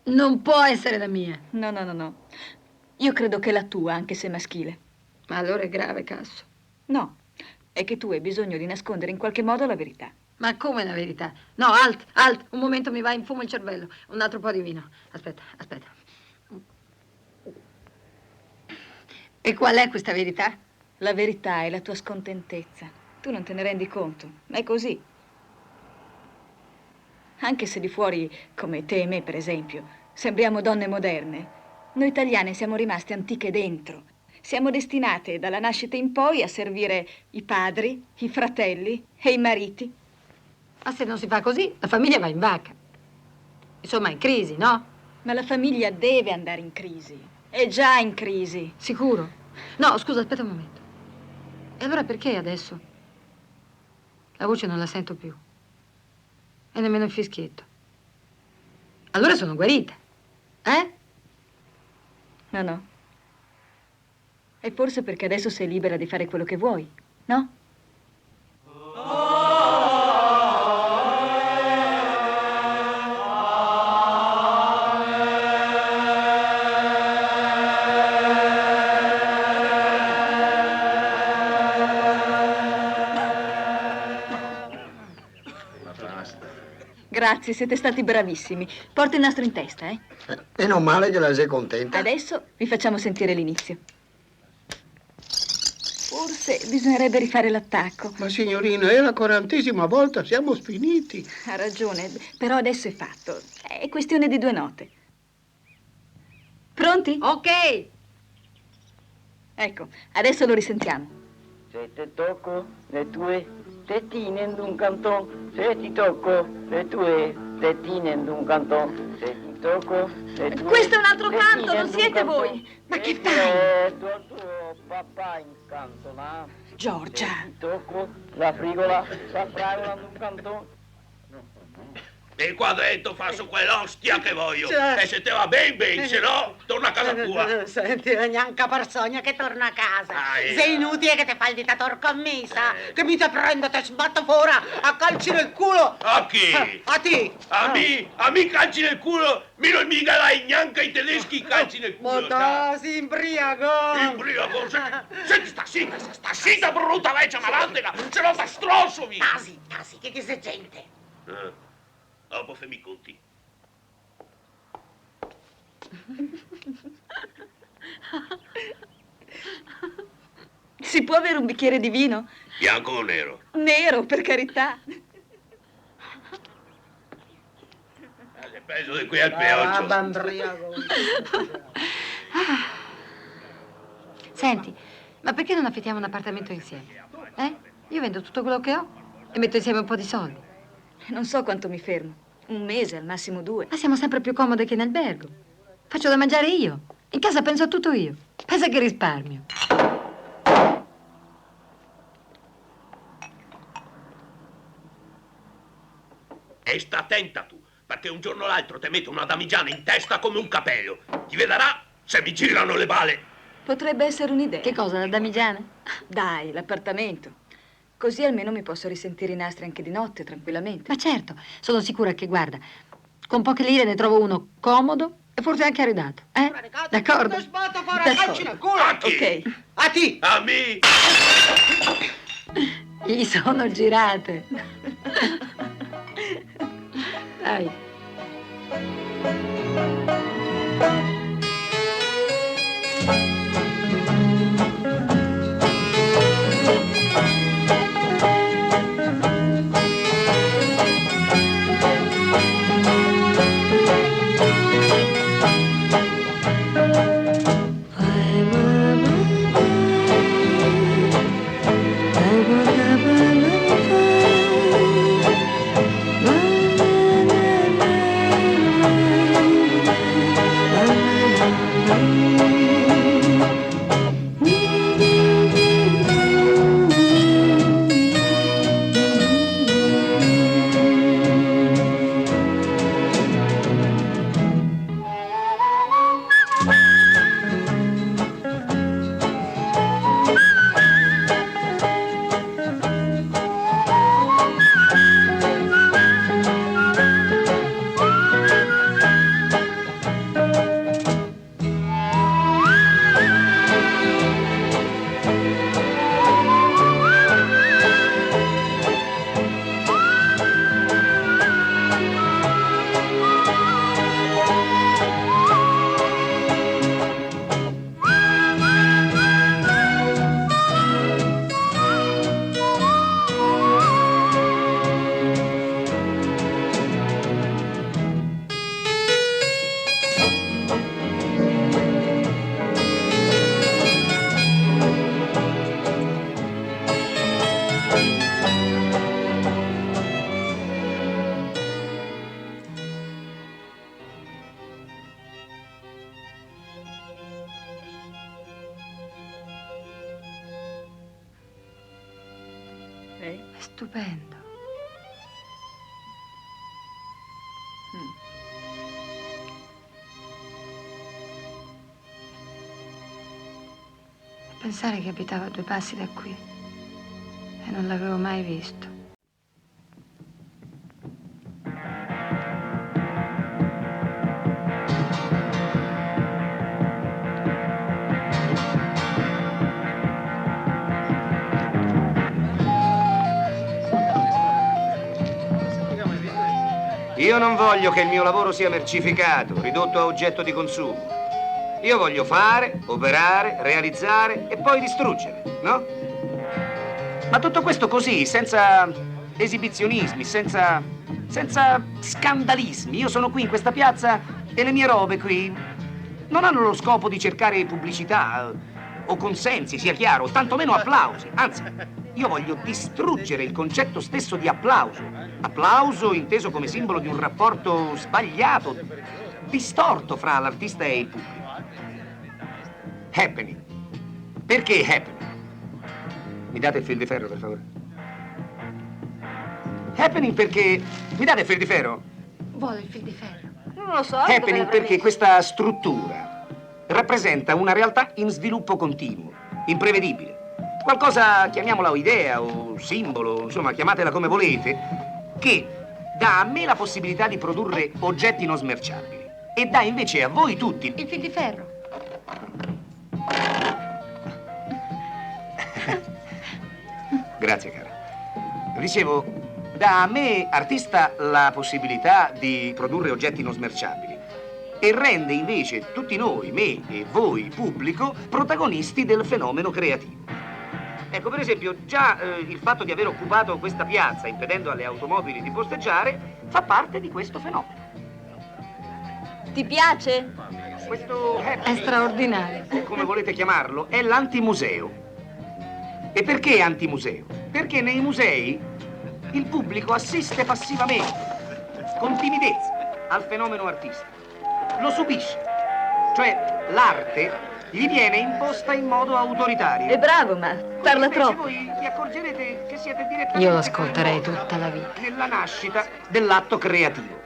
Non può essere la mia. No. Io credo che la tua, anche se maschile. Ma allora è grave, Casso. No, è che tu hai bisogno di nascondere in qualche modo la verità. Ma come la verità? No, alt, un momento mi va in fumo il cervello. Un altro po' di vino. Aspetta. E qual è questa verità? La verità è la tua scontentezza. Tu non te ne rendi conto, ma è così. Anche se di fuori, come te e me, per esempio, sembriamo donne moderne, noi italiane siamo rimaste antiche dentro. Siamo destinate dalla nascita in poi a servire i padri, i fratelli e i mariti. Ma se non si fa così, la famiglia va in vacca. Insomma, in crisi, no? Ma la famiglia deve andare in crisi. È già in crisi. Sicuro? No, scusa, aspetta un momento. E allora perché adesso? La voce non la sento più. E nemmeno il fischietto. Allora sono guarita. No. E forse perché adesso sei libera di fare quello che vuoi, no? Grazie, siete stati bravissimi. Porta il nastro in testa, eh? E non male che la sei contenta. Adesso vi facciamo sentire l'inizio. Forse bisognerebbe rifare l'attacco. Ma signorina, è la 40ª volta, siamo sfiniti. Ha ragione, però adesso è fatto. È questione di 2 note. Pronti? Ok. Ecco, adesso lo risentiamo. Se ti tocco le tue tettine in un canton, se ti tocco le tue tettine in un canton, se ti tocco le tue Questo è un altro canto, tettine non in siete un voi. canton, Ma che se fai? diretto al tuo papà in cantonà. Giorgia. Se ti tocco la frigola, la fragola in un canton. E qua dentro faccio quell'ostia che voglio. Cioè. E se te va ben, se no, torna a casa tua. Senti, neanche persona che torna a casa. Ahia. Sei inutile che ti fai il dittatore con me, sa? Che mi te prendo, te sbatto fuori a calci nel culo. A chi? A te. A mi calci nel culo, mi non mica dai neanche i tedeschi calci nel culo. Ma si imbriaco. Imbriaco, senti, sta zitta brutta vecchia malandela, se no ti strozzo mi. Tasi, che sei gente. Dopo fammi i conti. Si può avere un bicchiere di vino? Bianco o nero? Nero, per carità. Se penso di qui al peoccio. Imbriaco. Senti, ma perché non affittiamo un appartamento insieme? Io vendo tutto quello che ho e metto insieme un po' di soldi. Non so quanto mi fermo. 1 mese, al massimo 2. Ma siamo sempre più comode che in albergo. Faccio da mangiare io. In casa penso a tutto io. Pensa che risparmio. E sta attenta tu, perché un giorno o l'altro ti metto una damigiana in testa come un capello. Ti vedrà se mi girano le bale. Potrebbe essere un'idea. Che cosa, la damigiana? Dai, l'appartamento. Così almeno mi posso risentire i nastri anche di notte, tranquillamente. Ma certo, sono sicura che, guarda, con poche lire ne trovo uno comodo e forse anche arredato. D'accordo? Sbatto fuori, calci nel culo. A chi? Ok. A ti. A me. Gli sono girate. Dai. È stupendo. Pensare che abitava a 2 passi da qui e non l'avevo mai visto. Io non voglio che il mio lavoro sia mercificato, ridotto a oggetto di consumo. Io voglio fare, operare, realizzare e poi distruggere, no? Ma tutto questo così, senza esibizionismi, senza scandalismi. Io sono qui in questa piazza e le mie robe qui non hanno lo scopo di cercare pubblicità o consensi, sia chiaro, tantomeno applausi. Anzi, io voglio distruggere il concetto stesso di applauso. Applauso inteso come simbolo di un rapporto sbagliato, distorto fra l'artista e il pubblico. Happening. Perché happening? Mi date il fil di ferro, per favore? Happening perché... Mi date il fil di ferro? Vuole il fil di ferro? Non lo so. Happening perché questa struttura rappresenta una realtà in sviluppo continuo, imprevedibile. Qualcosa, chiamiamola o idea o simbolo, insomma, chiamatela come volete, che dà a me la possibilità di produrre oggetti non smerciabili e dà invece a voi tutti... Il fil di ferro. Grazie, cara. Dicevo, dà a me, artista, la possibilità di produrre oggetti non smerciabili e rende invece tutti noi, me e voi, pubblico, protagonisti del fenomeno creativo. Ecco, per esempio, già il fatto di aver occupato questa piazza impedendo alle automobili di posteggiare fa parte di questo fenomeno. Ti piace? Questo È straordinario. o come volete chiamarlo, è l'antimuseo. E perché antimuseo? Perché nei musei il pubblico assiste passivamente, con timidezza, al fenomeno artistico. Lo subisce. Cioè, l'arte gli viene imposta in modo autoritario. È bravo, ma parla Invece troppo. voi vi accorgerete che siete direttamente Io lo ascolterei tutta la vita. nella nascita dell'atto creativo.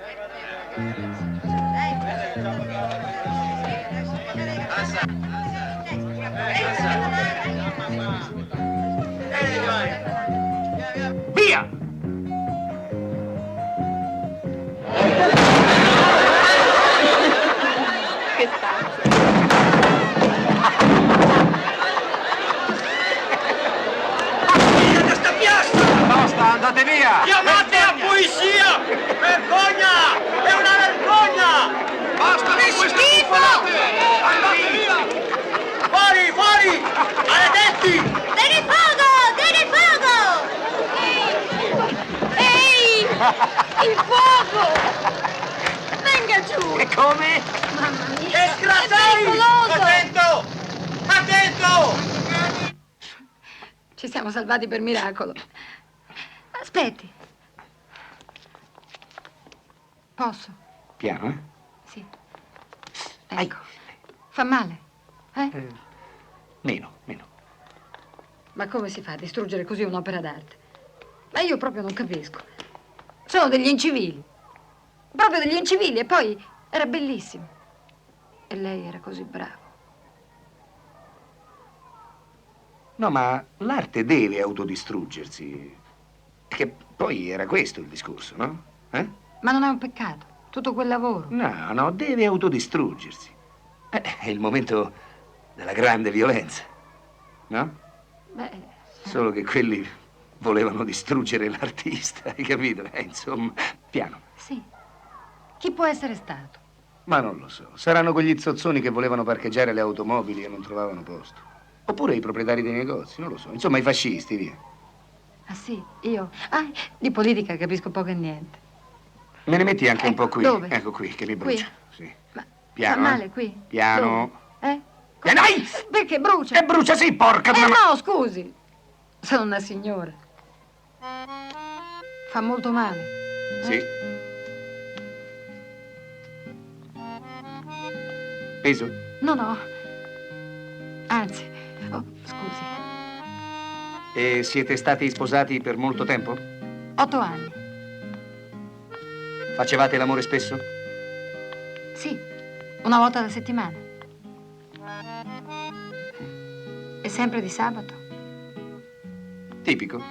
Via! Che stazza. Via da sta piazza! Basta, andate via! Chiamate la polizia! Vergogna! È una vergogna! Basta con queste buffonate! Andate via! Fuori, fuori! Maledetti! Degli fuoco! Degli fuoco! Ehi! Il fuoco! Venga giù! E come? Mamma mia! Che sgrazzai! È pericoloso! Attento! Attento! Ci siamo salvati per miracolo. Aspetti. Posso? Piano, eh? Sì. Ecco. Fa male? Meno. Ma come si fa a distruggere così un'opera d'arte? Ma io proprio non capisco. Sono degli incivili. Proprio degli incivili. E poi era bellissimo. E lei era così bravo. No, ma l'arte deve autodistruggersi. Che poi era questo il discorso, no? Ma non è un peccato. Tutto quel lavoro. No, deve autodistruggersi. È il momento della grande violenza, no? Beh, Solo che quelli volevano distruggere l'artista, hai capito? Insomma, piano. sì. Chi può essere stato? Ma non lo so. Saranno quegli zozzoni che volevano parcheggiare le automobili e non trovavano posto. Oppure i proprietari dei negozi, non lo so. Insomma, i fascisti, via. Ah sì, io? Ah, di politica capisco poco e niente. Me ne metti anche un po' qui. Dove? Ecco qui, che mi Qui? brucia. Sì. Ma Piano, fa male eh? qui? Piano. Dove? Dai! Perché brucia? E brucia sì, porca di una no, scusi. Sono una signora. Fa molto male. Sì. Peso? No. Anzi, scusi. E siete stati sposati per molto tempo? 8 anni. Facevate l'amore spesso? Sì, una volta alla settimana. E sempre di sabato. Tipico.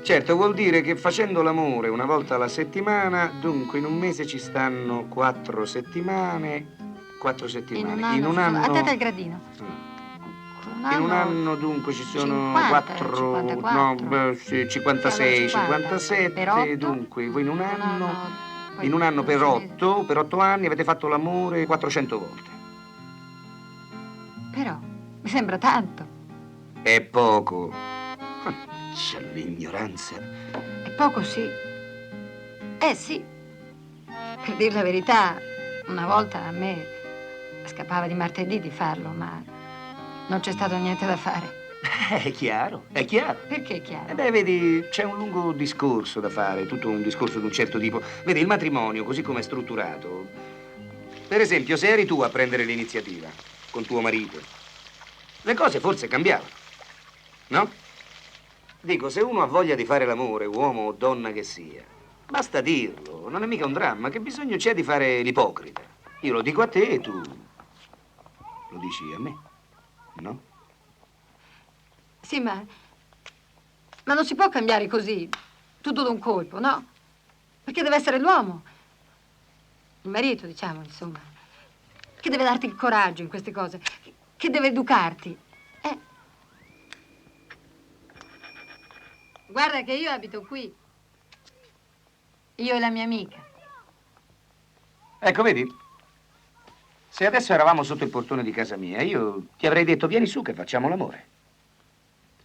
Certo, vuol dire che facendo l'amore una volta alla settimana, dunque in un mese ci stanno 4 settimane. 4 settimane. In un anno. Attenta al gradino. In un anno dunque ci sono 50, 4, 54. no, beh, sì, 56, 50. 57, Per 8. dunque voi in un anno per 8 anni avete fatto l'amore 400 volte. Però, mi sembra tanto. È poco. C'è l'ignoranza. È poco, sì. Sì. Per dire la verità, una volta a me scappava di martedì di farlo, ma non c'è stato niente da fare. È chiaro, è chiaro. Perché è chiaro? Beh, vedi, c'è un lungo discorso da fare, tutto un discorso di un certo tipo. Vedi, il matrimonio, così come è strutturato. Per esempio, se eri tu a prendere l'iniziativa con tuo marito, le cose forse cambiavano, no? Dico, se uno ha voglia di fare l'amore, uomo o donna che sia, basta dirlo, non è mica un dramma. Che bisogno c'è di fare l'ipocrita? Io lo dico a te e tu lo dici a me, no? Sì, ma non si può cambiare così, tutto d'un colpo, no? Perché deve essere l'uomo, il marito, diciamo, insomma, che deve darti il coraggio in queste cose, che deve educarti. Guarda che io abito qui, io e la mia amica. Ecco, vedi? Se adesso eravamo sotto il portone di casa mia, io ti avrei detto vieni su che facciamo l'amore.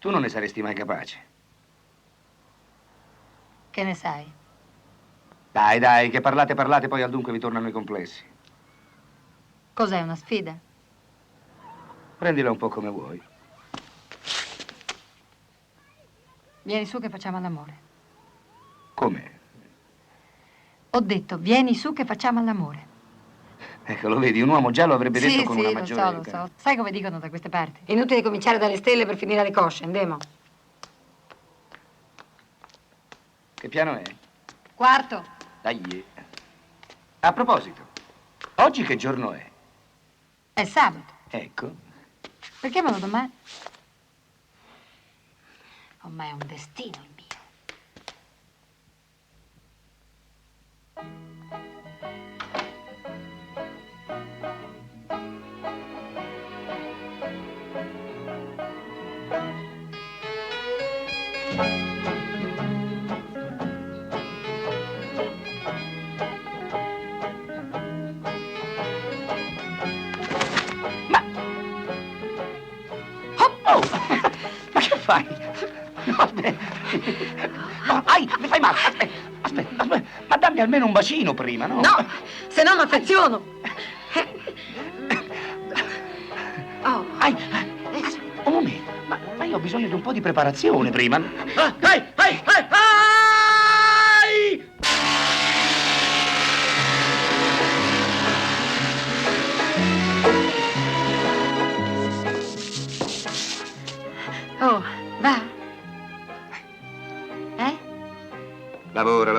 Tu non ne saresti mai capace. Che ne sai? Dai, che parlate, poi al dunque vi tornano i complessi. Cos'è, una sfida? Prendila un po' come vuoi. Vieni su che facciamo l'amore. Come? Ho detto, vieni su che facciamo l'amore. Ecco, lo vedi, un uomo già lo avrebbe detto con una maggiore lo so. Sai come dicono da queste parti? È inutile cominciare dalle stelle per finire alle cosce, andiamo. Che piano è? Quarto. Dai. A proposito, oggi che giorno è? È sabato. Ecco. Perché me lo domani? Ormai è un destino il mio. Oh, ma che fai? No, aspetta. No, mi fai male. Aspetta, ma dammi almeno un bacino prima, no? No, se no mi affeziono. Un momento, ma io ho bisogno di un po' di preparazione prima. Oh, va. Lavora.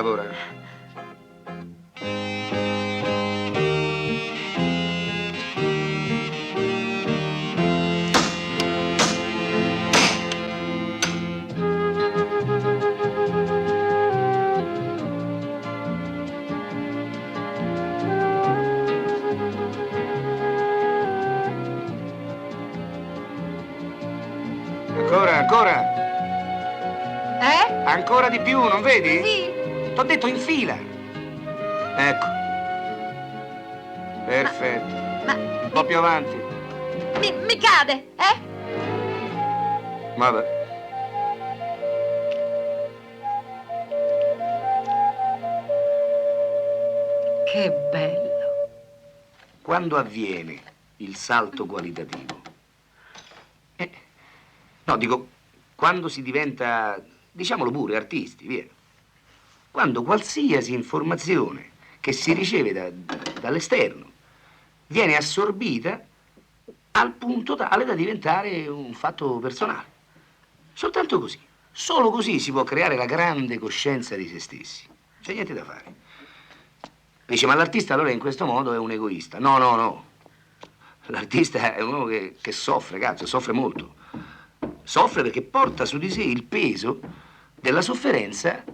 Ancora. Ancora di più, non vedi? Sì. T'ho detto in fila. Ecco. Perfetto. Un po' più avanti. Mi cade, Vabbè. Che bello. Quando avviene il salto qualitativo? No, dico, quando si diventa, diciamolo pure, artisti, via. Quando qualsiasi informazione che si riceve dall'esterno viene assorbita al punto tale da diventare un fatto personale. Soltanto così. Solo così si può creare la grande coscienza di se stessi. C'è niente da fare. Dice, ma l'artista allora in questo modo è un egoista. No. L'artista è uno che soffre, cazzo, soffre molto. Soffre perché porta su di sé il peso della sofferenza,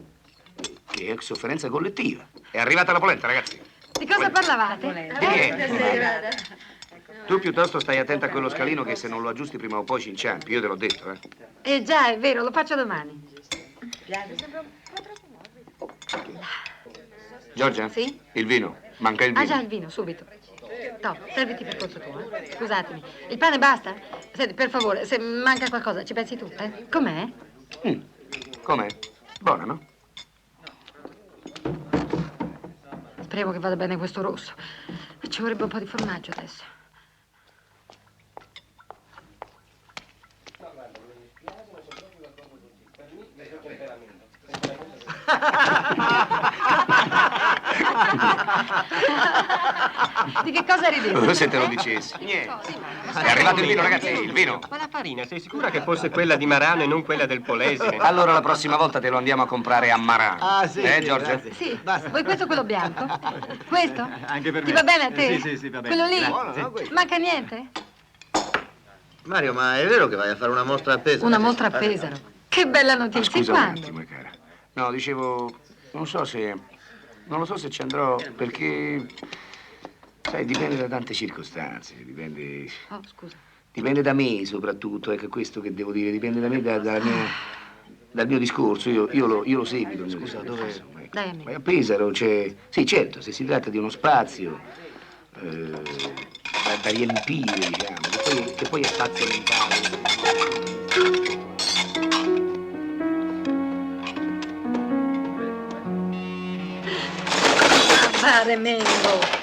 che è sofferenza collettiva. È arrivata la polenta, ragazzi. Di cosa parlavate? Di niente. Tu piuttosto stai attenta a quello scalino che se non lo aggiusti prima o poi ci inciampi, io te l'ho detto, Già, è vero, lo faccio domani. Giorgia? Sì? Il vino. Manca il vino. Ah già, il vino, subito. Top, serviti per conto tuo, Scusatemi. Il pane basta? Senti, per favore, se manca qualcosa, ci pensi tu, Com'è? Com'è? Buona, no? Speriamo che vada bene questo rosso. Ci vorrebbe un po' di formaggio adesso. Di che cosa ridete? Se te lo dicessi. Niente. È arrivato il vino, ragazzi, il vino. Ma la farina, sei sicura che fosse quella di Marano e non quella del Polese? Allora la prossima volta te lo andiamo a comprare a Marano. Ah, sì. Giorgia? Sì, vuoi questo o quello bianco? Questo? Anche per me. Ti va bene a te? Sì, va bene. Quello lì? Buono, no, questo? Manca niente? Mario, ma è vero che vai a fare una mostra a Pesaro? Una mostra a Pesaro. Che bella notizia. Scusa un Quando? attimo, cara. No, dicevo, non lo so se ci andrò perché, sai, dipende da tante circostanze, dipende... Oh, scusa. Dipende da me soprattutto, ecco, è questo che devo dire, dipende da me, dal mio discorso, io lo seguito. Scusa, dove... Dai a me. Ma a Pesaro c'è... Sì, certo, se si tratta di uno spazio da riempire, diciamo, che poi è spazio mentale. Fare Mengo.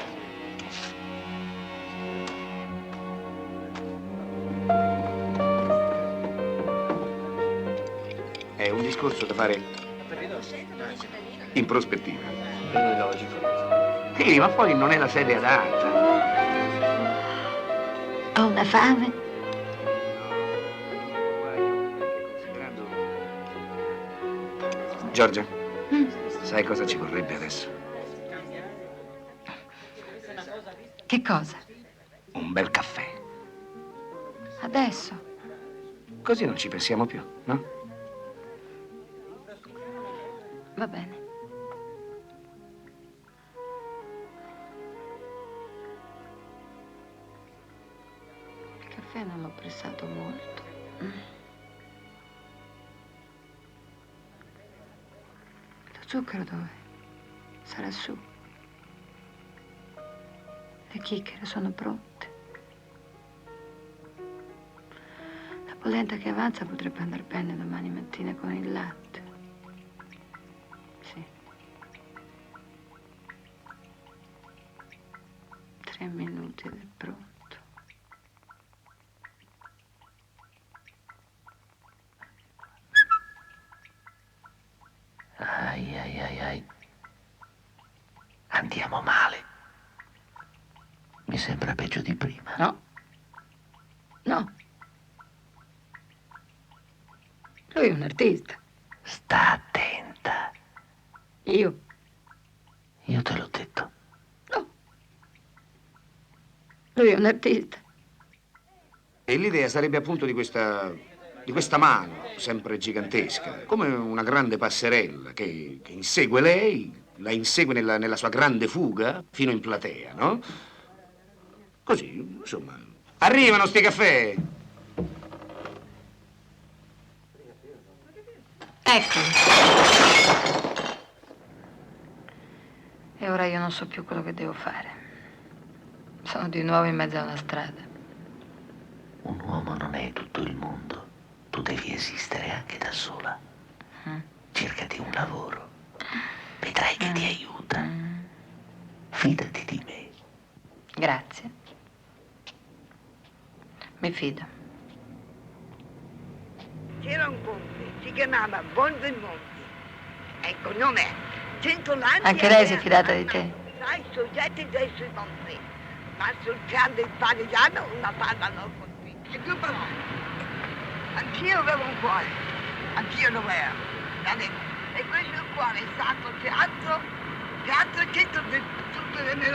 È un discorso da fare in prospettiva. Logico. Sì, ma poi non è la sede adatta. Ho una fame. Giorgia, Sai cosa ci vorrebbe adesso? Che cosa? Un bel caffè. Adesso? Così non ci pensiamo più, no? Va bene. Il caffè non l'ho pressato molto. Lo zucchero dove? Sarà su. Le chichere sono pronte. La polenta che avanza potrebbe andare bene domani mattina con il latte. Sì. 3 minuti ed è pronto. Ai, ai, ai, ai. Andiamo male. Mi sembra peggio di prima. No. No. Lui è un artista. Sta attenta. Io? Io te l'ho detto. Lui è un artista. E l'idea sarebbe appunto di questa mano, sempre gigantesca, come una grande passerella che insegue lei, la insegue nella sua grande fuga fino in platea, no? Così, insomma. Arrivano sti caffè! Eccoli. E ora io non so più quello che devo fare. Sono di nuovo in mezzo a una strada. Un uomo non è tutto il mondo. Tu devi esistere anche da sola. Cercati un lavoro. Vedrai che ti aiuta. Fidati di me. Grazie. Mi fido. C'era un ponte, si chiamava Bondemonti. Ecco, nome è. 100 anni. Anche lei si è fidata di te? Sai, soggetti dei suoi monti. Ma sul piano del padigliano una palla non colpita. E due parole. Anch'io avevo un cuore. Anch'io lo ero. E questo cuore è stato piatto 100 le mie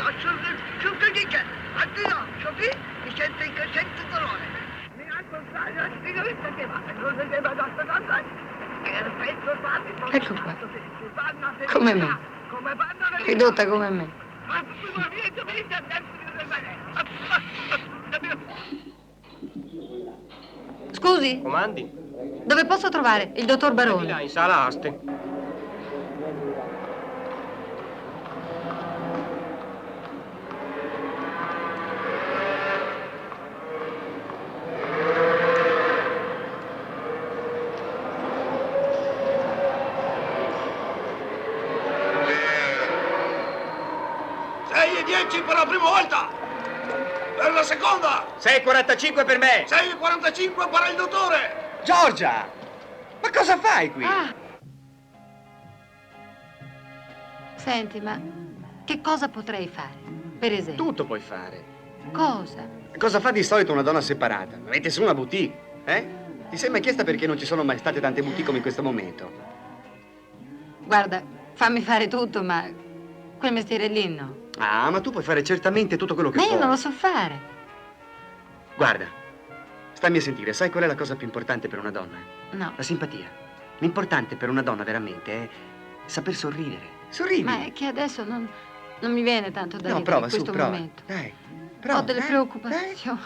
sul dice. Addio, qui mi sento che sento dolore. Mi raccontare la spiegazione che va. Non si deve aspettare. Ecco qua. Come me. Ridotta come me. Scusi? Comandi? Dove posso trovare il dottor Barone? Là, in sala aste. Sei e 10 per la prima volta! Per la seconda! 6,45 per me! 6,45 per il dottore! Giorgia! Ma cosa fai qui? Senti, ma che cosa potrei fare? Per esempio? Tutto puoi fare. Cosa? Cosa fa di solito una donna separata? Avete su una boutique, eh? Ti sei mai chiesta perché non ci sono mai state tante boutique come in questo momento? Guarda, fammi fare tutto, ma quel mestiere lì no. Ah, ma tu puoi fare certamente tutto quello che Ma vuoi. io non lo so fare. Guarda, stammi a sentire, sai qual è la cosa più importante per una donna? No. La simpatia. L'importante per una donna veramente è saper sorridere. Sorridi. Ma è che adesso non mi viene tanto da No, ridere prova, in su, questo prova. momento. Dai, prova. Ho delle preoccupazioni.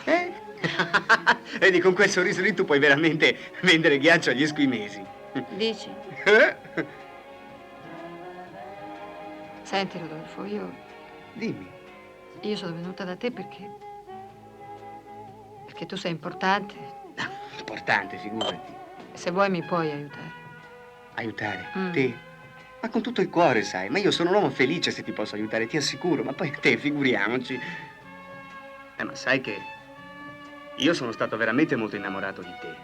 Vedi, con quel sorriso lì tu puoi veramente vendere ghiaccio agli esquimesi. Dici? Senti, Rodolfo, Dimmi. io sono venuta da te perché tu sei importante. Importante, figurati. Se vuoi mi puoi aiutare. Aiutare? Te? Ma con tutto il cuore, sai. Ma io sono un uomo felice se ti posso aiutare, ti assicuro. Ma poi te, figuriamoci. Ma sai che io sono stato veramente molto innamorato di te.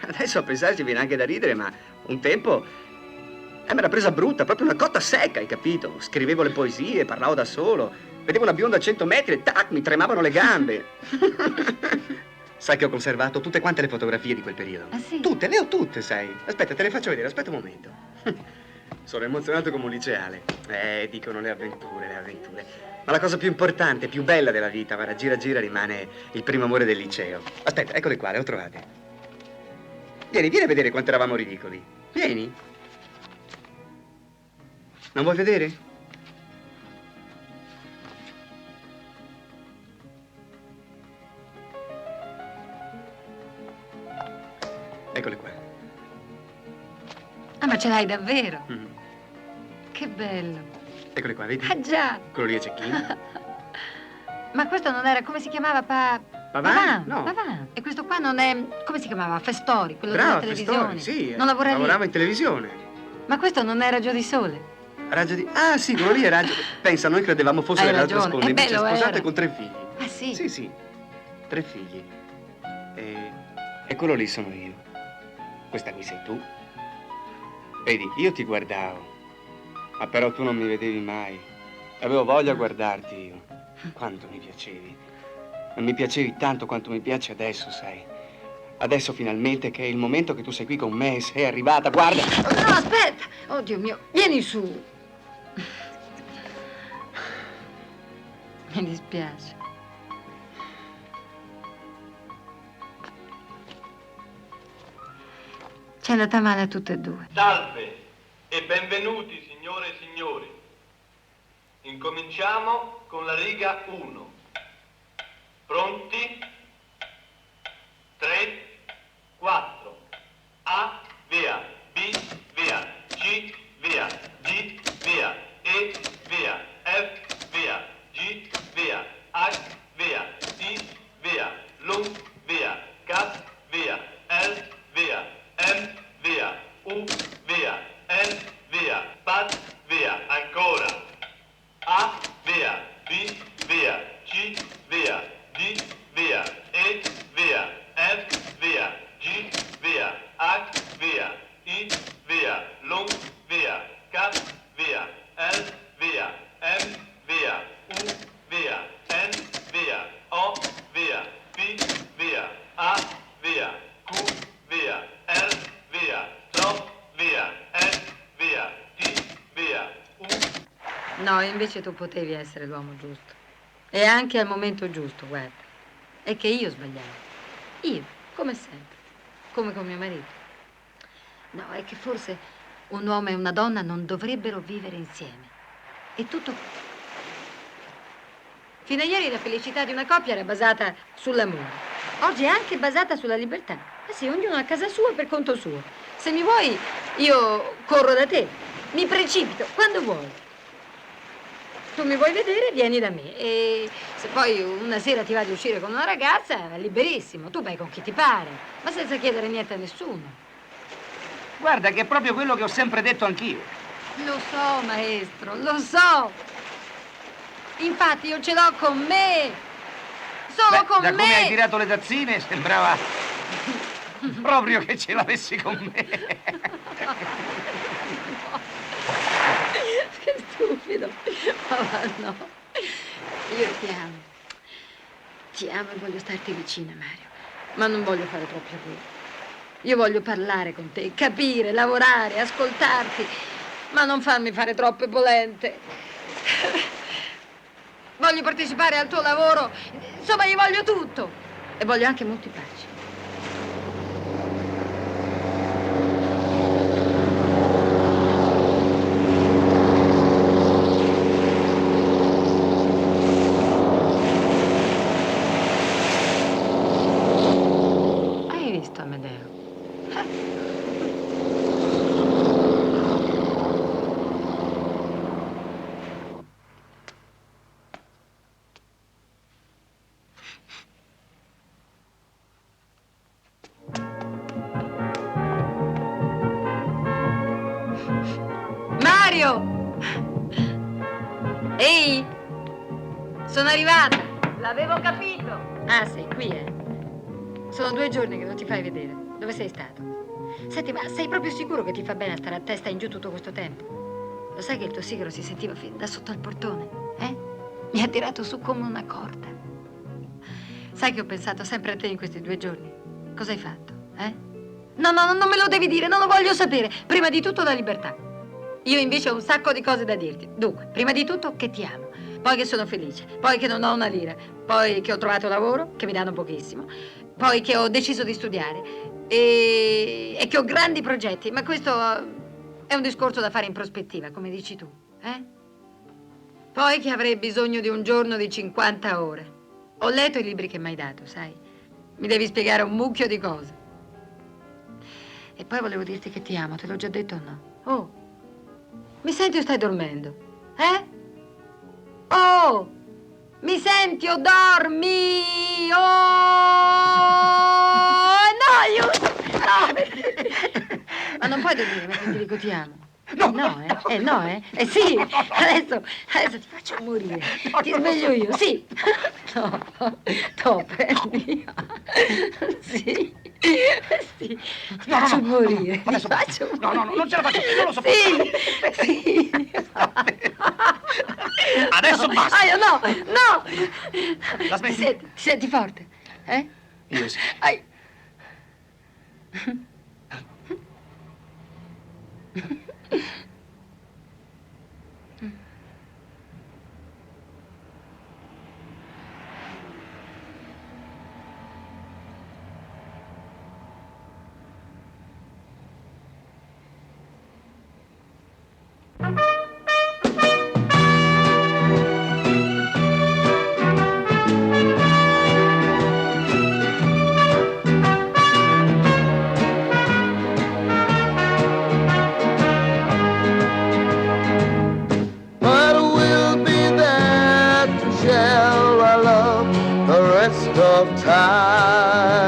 Adesso a pensarci viene anche da ridere, ma un tempo me l'ha presa brutta, proprio una cotta secca, hai capito? Scrivevo le poesie, parlavo da solo. Vedevo una bionda a 100 metri e tac, mi tremavano le gambe. Sai che ho conservato tutte quante le fotografie di quel periodo? Ah, sì? Tutte, le ho tutte, sai. Aspetta, te le faccio vedere, aspetta un momento. Sono emozionato come un liceale. Dicono le avventure, le avventure. Ma la cosa più importante, più bella della vita, guarda, gira gira, rimane il primo amore del liceo. Aspetta, eccole qua, le ho trovate. Vieni a vedere quanto eravamo ridicoli. Vieni. Non vuoi vedere? Eccole qua. Ah, ma ce l'hai davvero? Che bello. Eccole qua, vedi? Ah, già. Quello lì è Cecchino. Ma questo non era, come si chiamava? Pavan? No. Pavan. E questo qua non è, come si chiamava? Festori, quello Bravo, della televisione. Festori, sì. Non lavora lì. Lavorava in televisione. Ma questo non è Raggio di Sole? Raggio di... Ah, sì, quello lì è Raggio... Pensa, noi credevamo fosse Hai dell'altra ragione. sponda, invece è bello sposato era. e con 3 figli. Ah, sì? Sì, sì. 3 figli. E quello lì sono io. Questa qui sei tu. Vedi, io ti guardavo, ma però tu non mi vedevi mai. Avevo voglia a guardarti io. Quanto mi piacevi. Non mi piacevi tanto quanto mi piace adesso, sai. Adesso finalmente che è il momento che tu sei qui con me, sei arrivata, guarda. No, aspetta! Oddio mio, vieni su. Mi dispiace. Ci è andata male a tutte e due. Salve e benvenuti signore e signori. Incominciamo con la riga 1. Pronti? 3, 4. A, via. B, via. C, via. D, via. E, via. F, via. G, via. H, via. I, via. Lung, via. K, via. L, via. M, via. U, via. N, via. Pat, via. Ancora. A, via. B, via. C, via. D, via. E, via. F, via. G, via. H, via. I, via. Lung, via. K, via. L, via. M, via. U, via. N, via. O, via. P, via. A, via. Q, via. R, via. Tro, via. S, via. T, via. U. No, invece tu potevi essere l'uomo giusto. E anche al momento giusto, guarda. È che io sbagliavo. Io, come sempre. Come con mio marito. No, è che forse un uomo e una donna non dovrebbero vivere insieme. È tutto... Fino a ieri la felicità di una coppia era basata sull'amore. Oggi è anche basata sulla libertà. Eh sì, ognuno a casa sua per conto suo. Se mi vuoi, io corro da te. Mi precipito, quando vuoi. Tu mi vuoi vedere, vieni da me. E se poi una sera ti va di uscire con una ragazza, è liberissimo. Tu vai con chi ti pare, ma senza chiedere niente a nessuno. Guarda che è proprio quello che ho sempre detto anch'io. Lo so, maestro, lo so. Infatti io ce l'ho con me. Solo con me. Da come hai tirato le tazzine sembrava proprio che ce l'avessi con me. Che stupido. Ma no. Io ti amo. Ti amo e voglio starti vicina, Mario. Ma non voglio fare troppi errori. Io voglio parlare con te, capire, lavorare, ascoltarti, ma non farmi fare troppe polente. Voglio partecipare al tuo lavoro. Insomma, io voglio tutto. E voglio anche molti baci. Hai visto, Amedeo? Mario! Ehi! Sono arrivata! L'avevo capito. Ah, sei qui, eh? Sono 2 giorni che non ti fai vedere. Dove sei stato? Senti, ma sei proprio sicuro che ti fa bene stare a testa in giù tutto questo tempo? Lo sai che il tuo sigaro si sentiva fin da sotto al portone? Mi ha tirato su come una corda. Sai che ho pensato sempre a te in questi 2 giorni? Cosa hai fatto, No, non me lo devi dire, non lo voglio sapere. Prima di tutto la libertà. Io invece ho un sacco di cose da dirti. Dunque, prima di tutto che ti amo, poi che sono felice, poi che non ho una lira, poi che ho trovato lavoro, che mi danno pochissimo, poi che ho deciso di studiare e che ho grandi progetti. Ma questo è un discorso da fare in prospettiva, come dici tu, eh? Poi che avrei bisogno di un giorno di 50 ore. Ho letto i libri che mi hai dato, sai? Mi devi spiegare un mucchio di cose. E poi volevo dirti che ti amo, te l'ho già detto o no? Oh, mi senti o stai dormendo? Eh? Oh, mi senti o dormi? Oh, no, aiuto! No! Ma non puoi dormire mentre ti dico ti amo. No, no, sì, adesso ti faccio morire. Ti sveglio io, sì. No, prendi. Sì, ti faccio morire. Ti faccio morire. No, non ce la faccio, non lo so. Sì. Adesso basta. No. La smetti? Ti senti forte, eh? Io sì. But we'll be there to share our love the rest of time.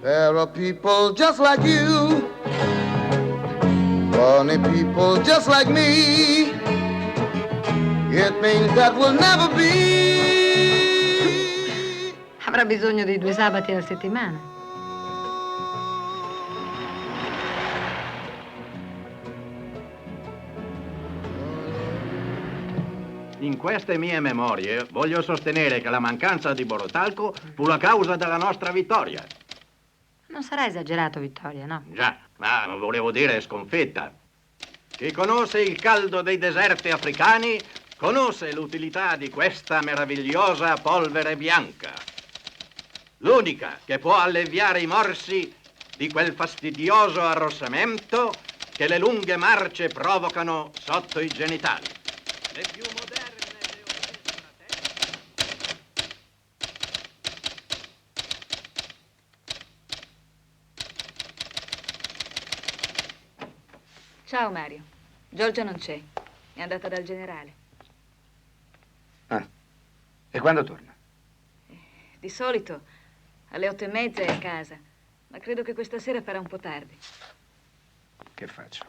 There are people just like you, funny people just like me. It means that we'll never be. Avrà bisogno di 2 sabati alla settimana. In queste mie memorie voglio sostenere che la mancanza di Borotalco fu la causa della nostra vittoria. Non sarà esagerato, Vittoria, no? Già, ma volevo dire sconfitta. Chi conosce il caldo dei deserti africani conosce l'utilità di questa meravigliosa polvere bianca. L'unica che può alleviare i morsi di quel fastidioso arrossamento che le lunghe marce provocano sotto i genitali. Le più moderne Ciao Mario. Giorgia non c'è. È andata dal generale. Ah, e quando torna? Di solito alle 8:30 è a casa, ma credo che questa sera farà un po' tardi. Che faccio?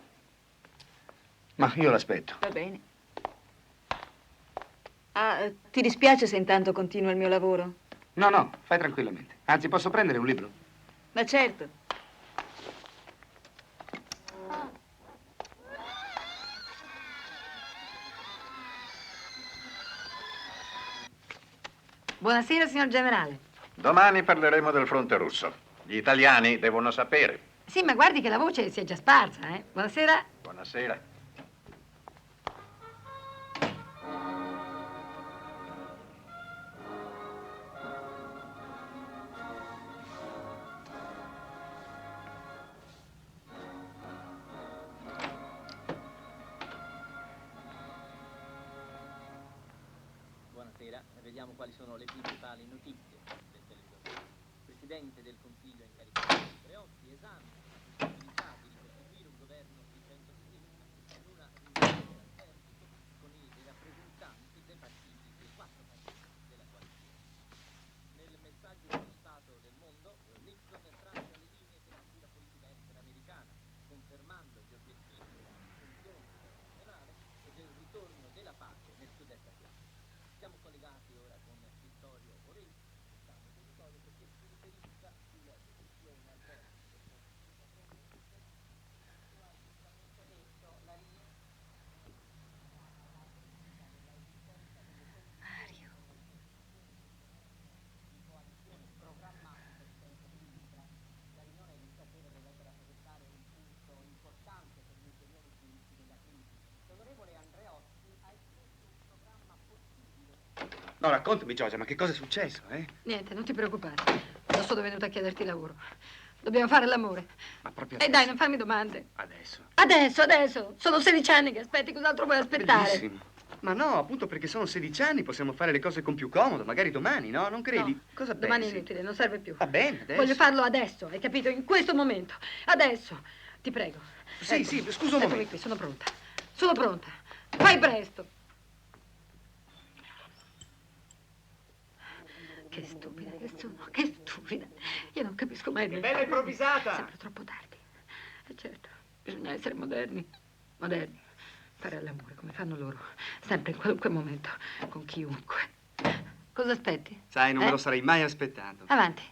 Ma io l'aspetto. Va bene. Ah, ti dispiace se intanto continuo il mio lavoro? No, fai tranquillamente. Anzi, posso prendere un libro? Ma certo. Buonasera, signor generale. Domani parleremo del fronte russo. Gli italiani devono sapere. Sì, ma guardi che la voce si è già sparsa, eh? Buonasera. Buonasera. Buonasera, vediamo quali sono le principali notizie del telegiornale. Presidente del Consiglio incaricato Andreotti esamina la possibilità di ricostituire un governo di centro-sinistra con una riunione dell'esercito con i rappresentanti dei partiti, dei 4 partiti della coalizione. Nel messaggio sullo stato del mondo, Nixon traccia le linee della futura politica estera americana, confermando gli obiettivi della funzione internazionale e del ritorno della pace nel sud-est asiatico. Siamo collegati ora con Vittorio Borelli, perché si riferisca sulla discussione al vertice del Mario. La riunione di stasera dovrebbe rappresentare un punto No, raccontami, Giorgia, ma che cosa è successo, eh? Niente, non ti preoccupare. Non sono venuta a chiederti lavoro. Dobbiamo fare l'amore. Ma proprio E adesso? dai, non farmi domande. Adesso. Adesso. Sono 16 anni che aspetti, cos'altro vuoi aspettare? Bellissimo. Ma no, appunto perché sono 16 anni, possiamo fare le cose con più comodo, magari domani, no? Non credi? No, Cosa domani pensi? è inutile, non serve più. Va bene, adesso. Voglio farlo adesso, hai capito? In questo momento. Adesso. Ti prego. Sì, Eccomi. sì, scusa un Eccomi momento. qui, sono pronta. Sono pronta. Fai presto. Che stupida che sono, che stupida. Io non capisco mai niente. bella improvvisata! Sempre troppo tardi. E certo, bisogna essere moderni. Moderni. Fare l'amore come fanno loro. Sempre in qualunque momento. Con chiunque. Cosa aspetti? Sai, non me lo sarei mai aspettato. Avanti.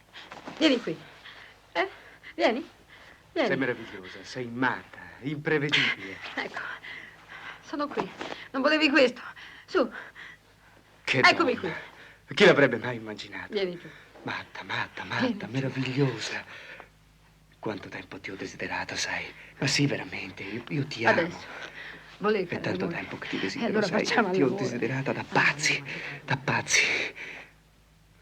Vieni qui. Vieni. Vieni. Sei meravigliosa, sei matta, imprevedibile. Ecco. Sono qui. Non volevi questo. Su. Che Eccomi donna. qui. Chi l'avrebbe mai immaginato? Vieni qui. Matta, Vieni. meravigliosa. Quanto tempo ti ho desiderato, sai? Ma sì, veramente, io ti amo. Adesso. Volevi È fare tanto l'amore. tempo che ti desidero, allora sai? facciamo Ti ho l'amore. desiderata da pazzi, da pazzi.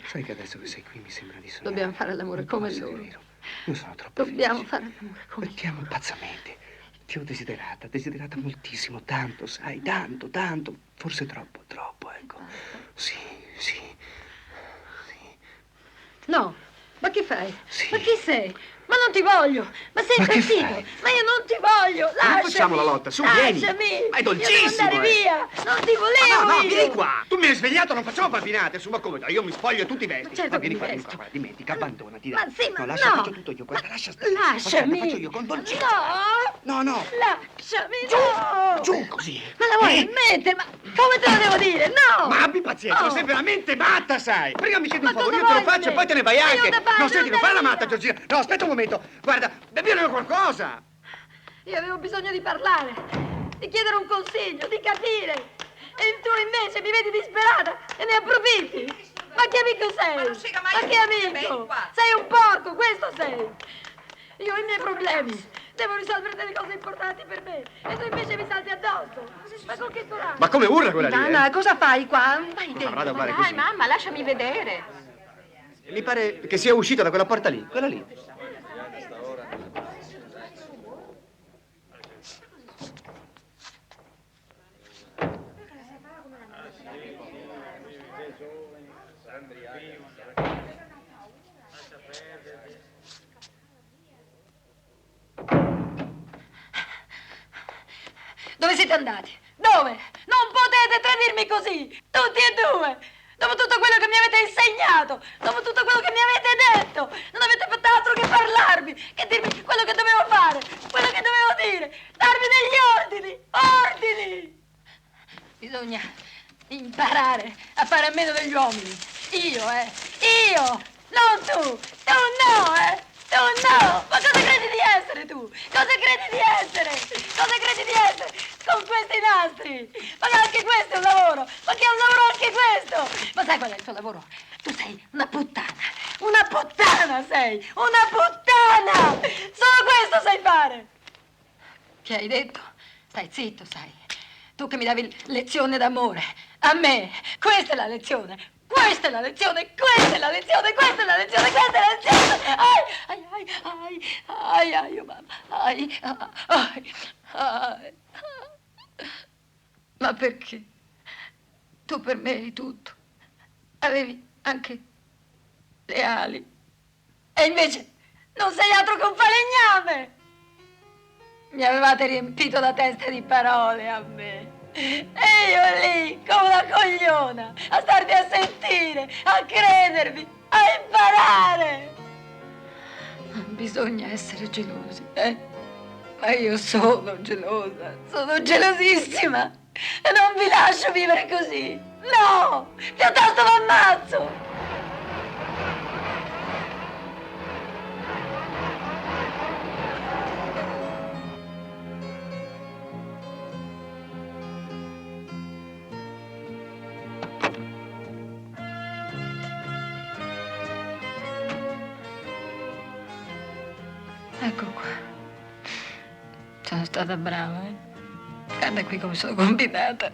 Sai che adesso che sei qui mi sembra di sognare. Dobbiamo fare l'amore Non come può essere loro. vero. Io sono troppo Dobbiamo felice. fare l'amore come Ti amo pazzamente. Ti ho desiderata moltissimo, tanto, sai, tanto, forse troppo, ecco. Sì. No, ma che fai? Sì. Ma chi sei? Ma non ti voglio! Ma sei Ma che impazzito! fai? Ma io non ti voglio! Ma non Lasciami! facciamo la lotta, su, vieni! Lasciami! Ma è Io dolcissimo, devo andare eh. via! Non ti volevo! No, io. vieni qua! Tu mi hai svegliato, non facciamo papinate, su, ma come? Io mi spoglio e tu ti vesti. Ma certo Ma vieni che qua, mi vieni qua, vesto. guarda, dimentica, abbandonati. Ma dai. sì, ma no, lascia, no. faccio tutto io, guarda, lascia stare. Lasciami! Faccio io con dolcezza. No! No. Lasciami! No! Giù, così. Ma la vuoi mettere? Ma come te lo devo dire? No! Ma abbi pazienza, Oh. sei veramente matta, sai! Prima mi chiedi un Ma favore, io cosa te lo vuoi faccio da e poi te ne vai me? anche! Aiuta, vai, No, senti, non andare fai la via. matta, Giorgina! No, aspetta un momento! Guarda, bevi almeno qualcosa! Io avevo bisogno di parlare, di chiedere un consiglio, di capire. E tu invece mi vedi disperata e ne approfitti. Ma che amico sei? Ma che amico? Sei un porco, questo sei. Io ho i miei problemi. Devo risolvere delle cose importanti per me. E tu invece mi salti addosso. Ma con che coraggio? Ma come urla quella lì, Nana, cosa fai qua? Vai Non dentro. avrà da fare Dai, così. mamma, lasciami vedere. Mi pare che sia uscita da quella porta lì, quella lì. Dove siete andati? Dove? Non potete tradirmi così, tutti e due. Dopo tutto quello che mi avete insegnato, dopo tutto quello che mi avete detto, non avete fatto altro che parlarmi, che dirmi quello che dovevo fare, quello che dovevo dire, darmi degli ordini. Bisogna imparare a fare a meno degli uomini. Io, non tu no, tu no. Ma cosa credi di essere tu? Cosa credi di essere? Cosa credi di essere con questi nastri? Ma anche questo è un lavoro, ma che è un lavoro anche questo. Ma sai qual è il tuo lavoro? Tu sei una puttana sei, una puttana. Solo questo sai fare. Che hai detto? Stai zitto, sai. Tu che mi davi lezione d'amore. A me. Questa è la lezione. Questa è la lezione. Questa è la lezione. Questa è la lezione. Questa è la lezione. Ai, oh mamma. Ai. Ma perché? Tu per me eri tutto. Avevi anche le ali. E invece non sei altro che un falegname. Mi avevate riempito la testa di parole a me. E io lì, come una cogliona, a starvi a sentire, a credervi, a imparare. Bisogna essere gelosi, Ma io sono gelosa, sono gelosissima. E non vi lascio vivere così. No, piuttosto vi ammazzo. Ecco qua. Sono stata brava, Guarda qui come sono combinata.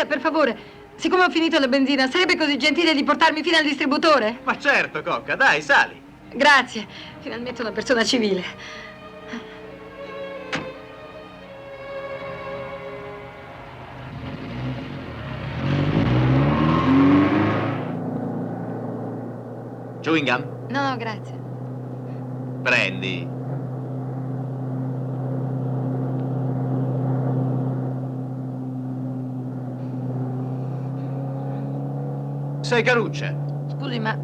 Senta, per favore, siccome ho finito la benzina, sarebbe così gentile di portarmi fino al distributore? Ma certo, Cocca, dai, sali. Grazie, finalmente una persona civile. Chewing gum? No, grazie. Prendi. Sei Caruccia. Scusi, ma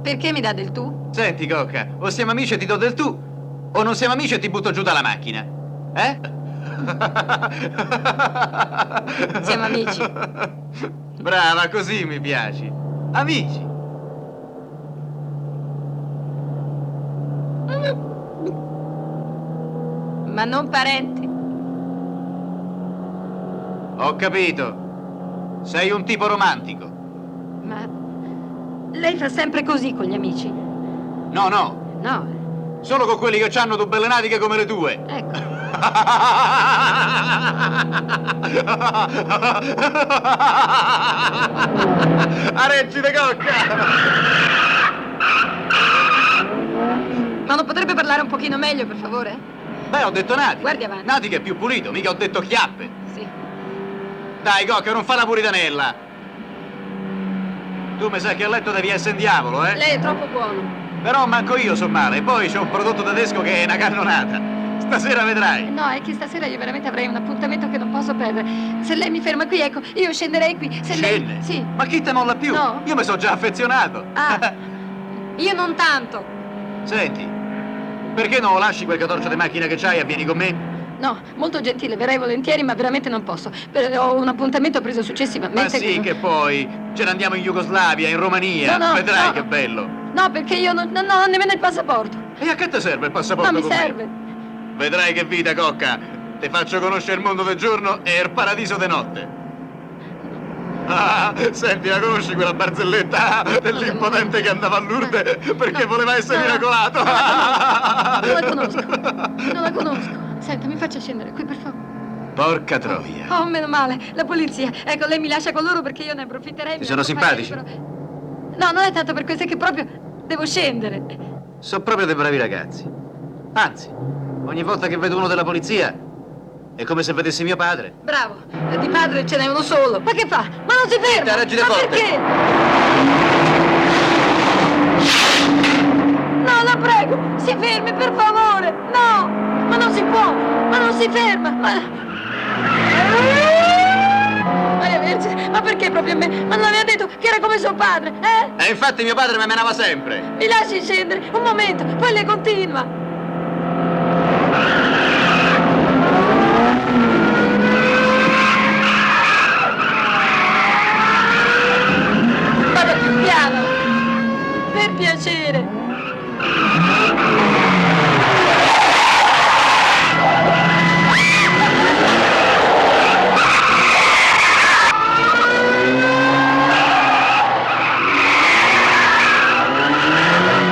perché mi dà del tu? Senti, Cocca, o siamo amici e ti do del tu, o non siamo amici e ti butto giù dalla macchina. Eh? Siamo amici. Brava, così mi piaci. Amici. Ma non parenti. Ho capito. Sei un tipo romantico. Ma lei fa sempre così con gli amici? No, no. No. Solo con quelli che hanno due belle natiche come le tue. Ecco. A reggine, Cocca! Ma non potrebbe parlare un pochino meglio, per favore? Beh, ho detto natiche. Guardi avanti. Natiche è più pulito, mica ho detto chiappe. Sì. Dai, Cocca, non fa la puritanella. Tu mi sa che a letto devi essere in diavolo, eh? Lei è troppo buono. Però manco io so male. Poi c'è un prodotto tedesco che è una cannonata. Stasera vedrai. No, è che stasera io veramente avrei un appuntamento che non posso perdere. Se lei mi ferma qui, ecco, io scenderei qui. Se Scende? lei... Sì. Ma chi te molla più? No. Io mi sono già affezionato. Ah, io non tanto. Senti, perché non lasci quel catorcio di macchina che c'hai e vieni con me? No, molto gentile, verrei volentieri, ma veramente non posso. Ho un appuntamento preso successivamente. Ma sì, che poi ce ne andiamo in Jugoslavia, in Romania. No, Vedrai no. che bello. No, perché io non ho nemmeno il passaporto. E a che ti serve il passaporto? No, mi con me? serve. Vedrai che vita, Cocca. Ti faccio conoscere il mondo del giorno e il paradiso di notte. Ah, senti, la conosci quella barzelletta dell'impotente che andava a Lourdes perché voleva essere miracolato? Non la conosco. Non la conosco. Senta, mi faccia scendere qui, per favore. Porca troia. Oh, meno male, la polizia. Ecco, lei mi lascia con loro perché io ne approfitterei. Ti sono simpatici? No, non è tanto per questo, è che proprio devo scendere. Sono proprio dei bravi ragazzi. Anzi, ogni volta che vedo uno della polizia è come se vedessi mio padre. Bravo, di padre ce n'è uno solo. Ma che fa? Ma non si ferma! Reggite Ma forte. perché? No, la prego, si fermi, per favore! No! Ma non si può! Ma non si ferma! Maria Vergine, ma perché proprio a me? Ma non aveva detto che era come suo padre, eh? E infatti mio padre mi menava sempre. Mi lasci scendere, un momento, poi lei continua. Vada più piano, per piacere.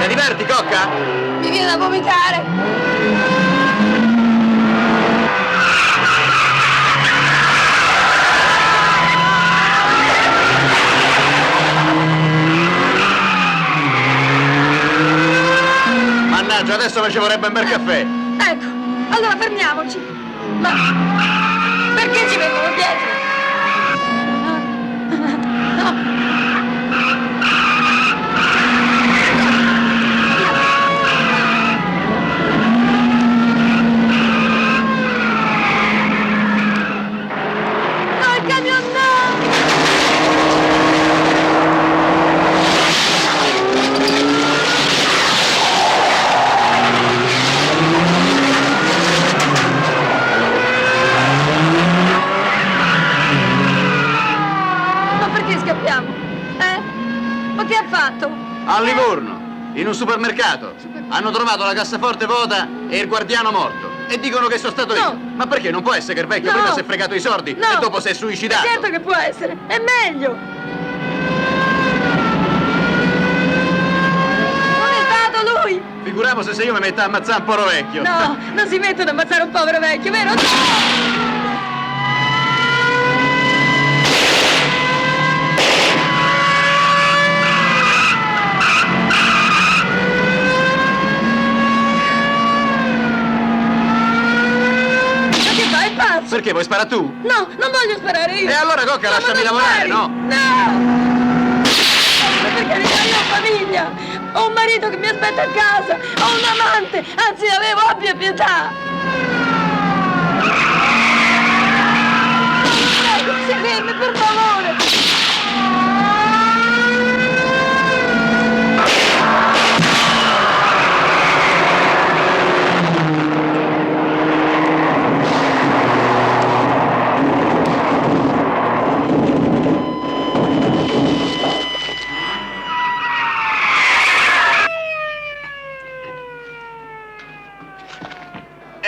Ti diverti, Cocca? Mi viene da vomitare. Mannaggia, adesso mi ci vorrebbe un bel caffè. Ecco, allora fermiamoci. Ma perché ci vengono dietro? No. No, il camion Ma perché scappiamo? Ma che ha fatto? A Livorno, in un supermercato, hanno trovato la cassaforte vuota e il guardiano morto. E dicono che sono stato io. Ma perché? Non può essere che il vecchio No. prima si è fregato i soldi No. e dopo si è suicidato. Certo che può essere, è meglio. Non è stato lui. Figuriamoci se io mi metto a ammazzare un povero vecchio. No, non si mette ad ammazzare un povero vecchio, vero? No! vuoi sparare tu? No, non voglio sparare io. E allora, Cocca, lasciami lavorare, no? No! Ma per carità, io ho famiglia. Ho un marito che mi aspetta a casa. Ho un amante. Anzi, avevo, abbia pietà. Prego, si fermi, per favore.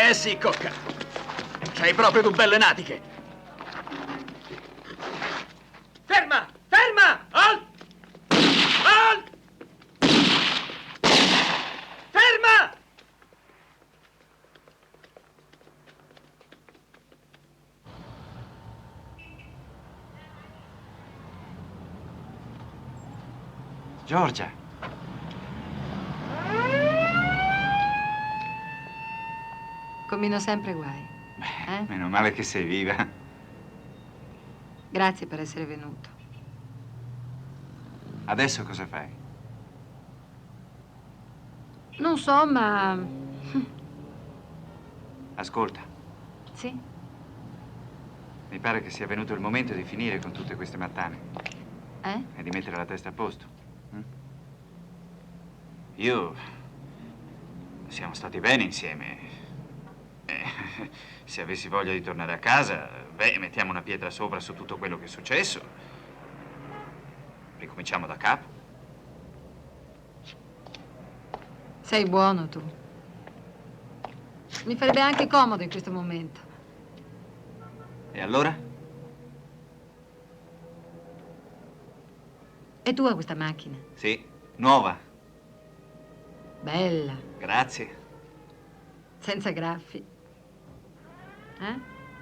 Eh sì, Cocca. C'hai proprio due belle natiche. Ferma! Ferma! Halt! Halt! Ferma! Giorgia. Combino sempre guai. Meno male che sei viva. Grazie per essere venuto. Adesso cosa fai? Non so, ma... Ascolta, Sì? mi pare che sia venuto il momento di finire con tutte queste mattane. E di mettere la testa a posto. Io... siamo stati bene insieme. Se avessi voglia di tornare a casa, beh, mettiamo una pietra sopra su tutto quello che è successo. Ricominciamo da capo. Sei buono tu. Mi farebbe anche comodo in questo momento. E allora? È tua questa macchina? Sì, nuova. Bella. Grazie. Senza graffi.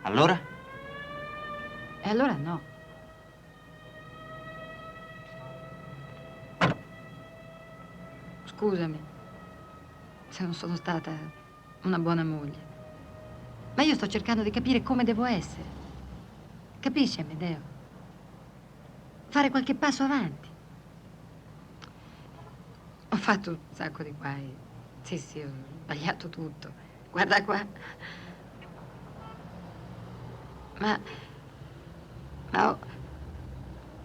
Allora? E allora no. Scusami se non sono stata una buona moglie. Ma io sto cercando di capire come devo essere. Capisci, Amedeo? Fare qualche passo avanti. Ho fatto un sacco di guai. Sì, ho sbagliato tutto. Guarda qua. Ma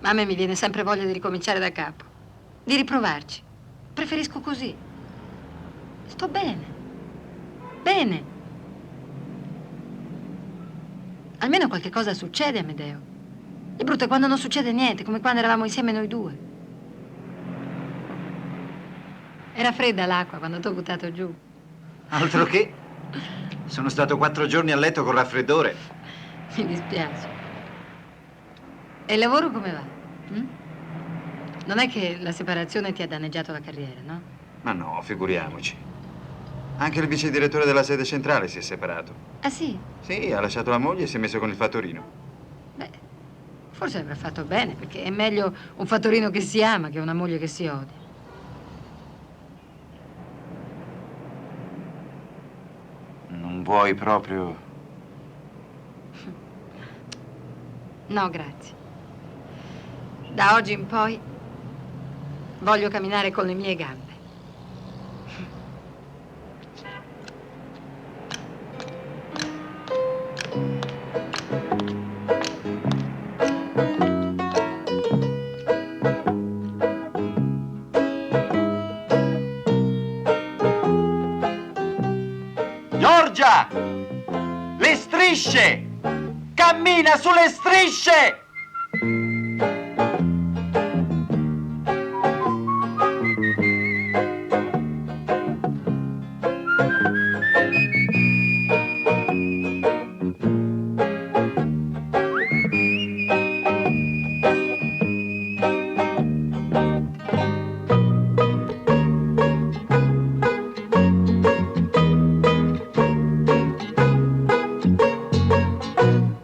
a me mi viene sempre voglia di ricominciare da capo. Di riprovarci. Preferisco così. Sto bene. Bene. Almeno qualche cosa succede, Amedeo. Il brutto è quando non succede niente, come quando eravamo insieme noi due. Era fredda l'acqua quando t'ho buttato giù. Altro che. Sono stato 4 giorni a letto con raffreddore. Mi dispiace. E il lavoro come va? Non è che la separazione ti ha danneggiato la carriera, no? Ma no, figuriamoci. Anche il vice direttore della sede centrale si è separato. Ah, sì? Sì, ha lasciato la moglie e si è messo con il fattorino. Beh, forse avrà fatto bene, perché è meglio un fattorino che si ama che una moglie che si odia. Non vuoi proprio... No, grazie. Da oggi in poi voglio camminare con le mie gambe. Giorgia! Le strisce! Cammina sulle strisce!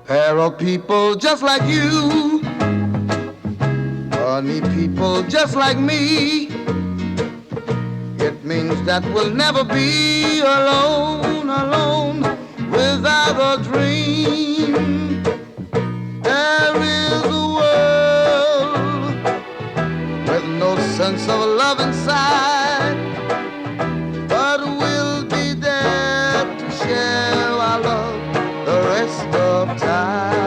There are people just like you, funny people just like me. It means that we'll never be alone, alone, without a dream. of time.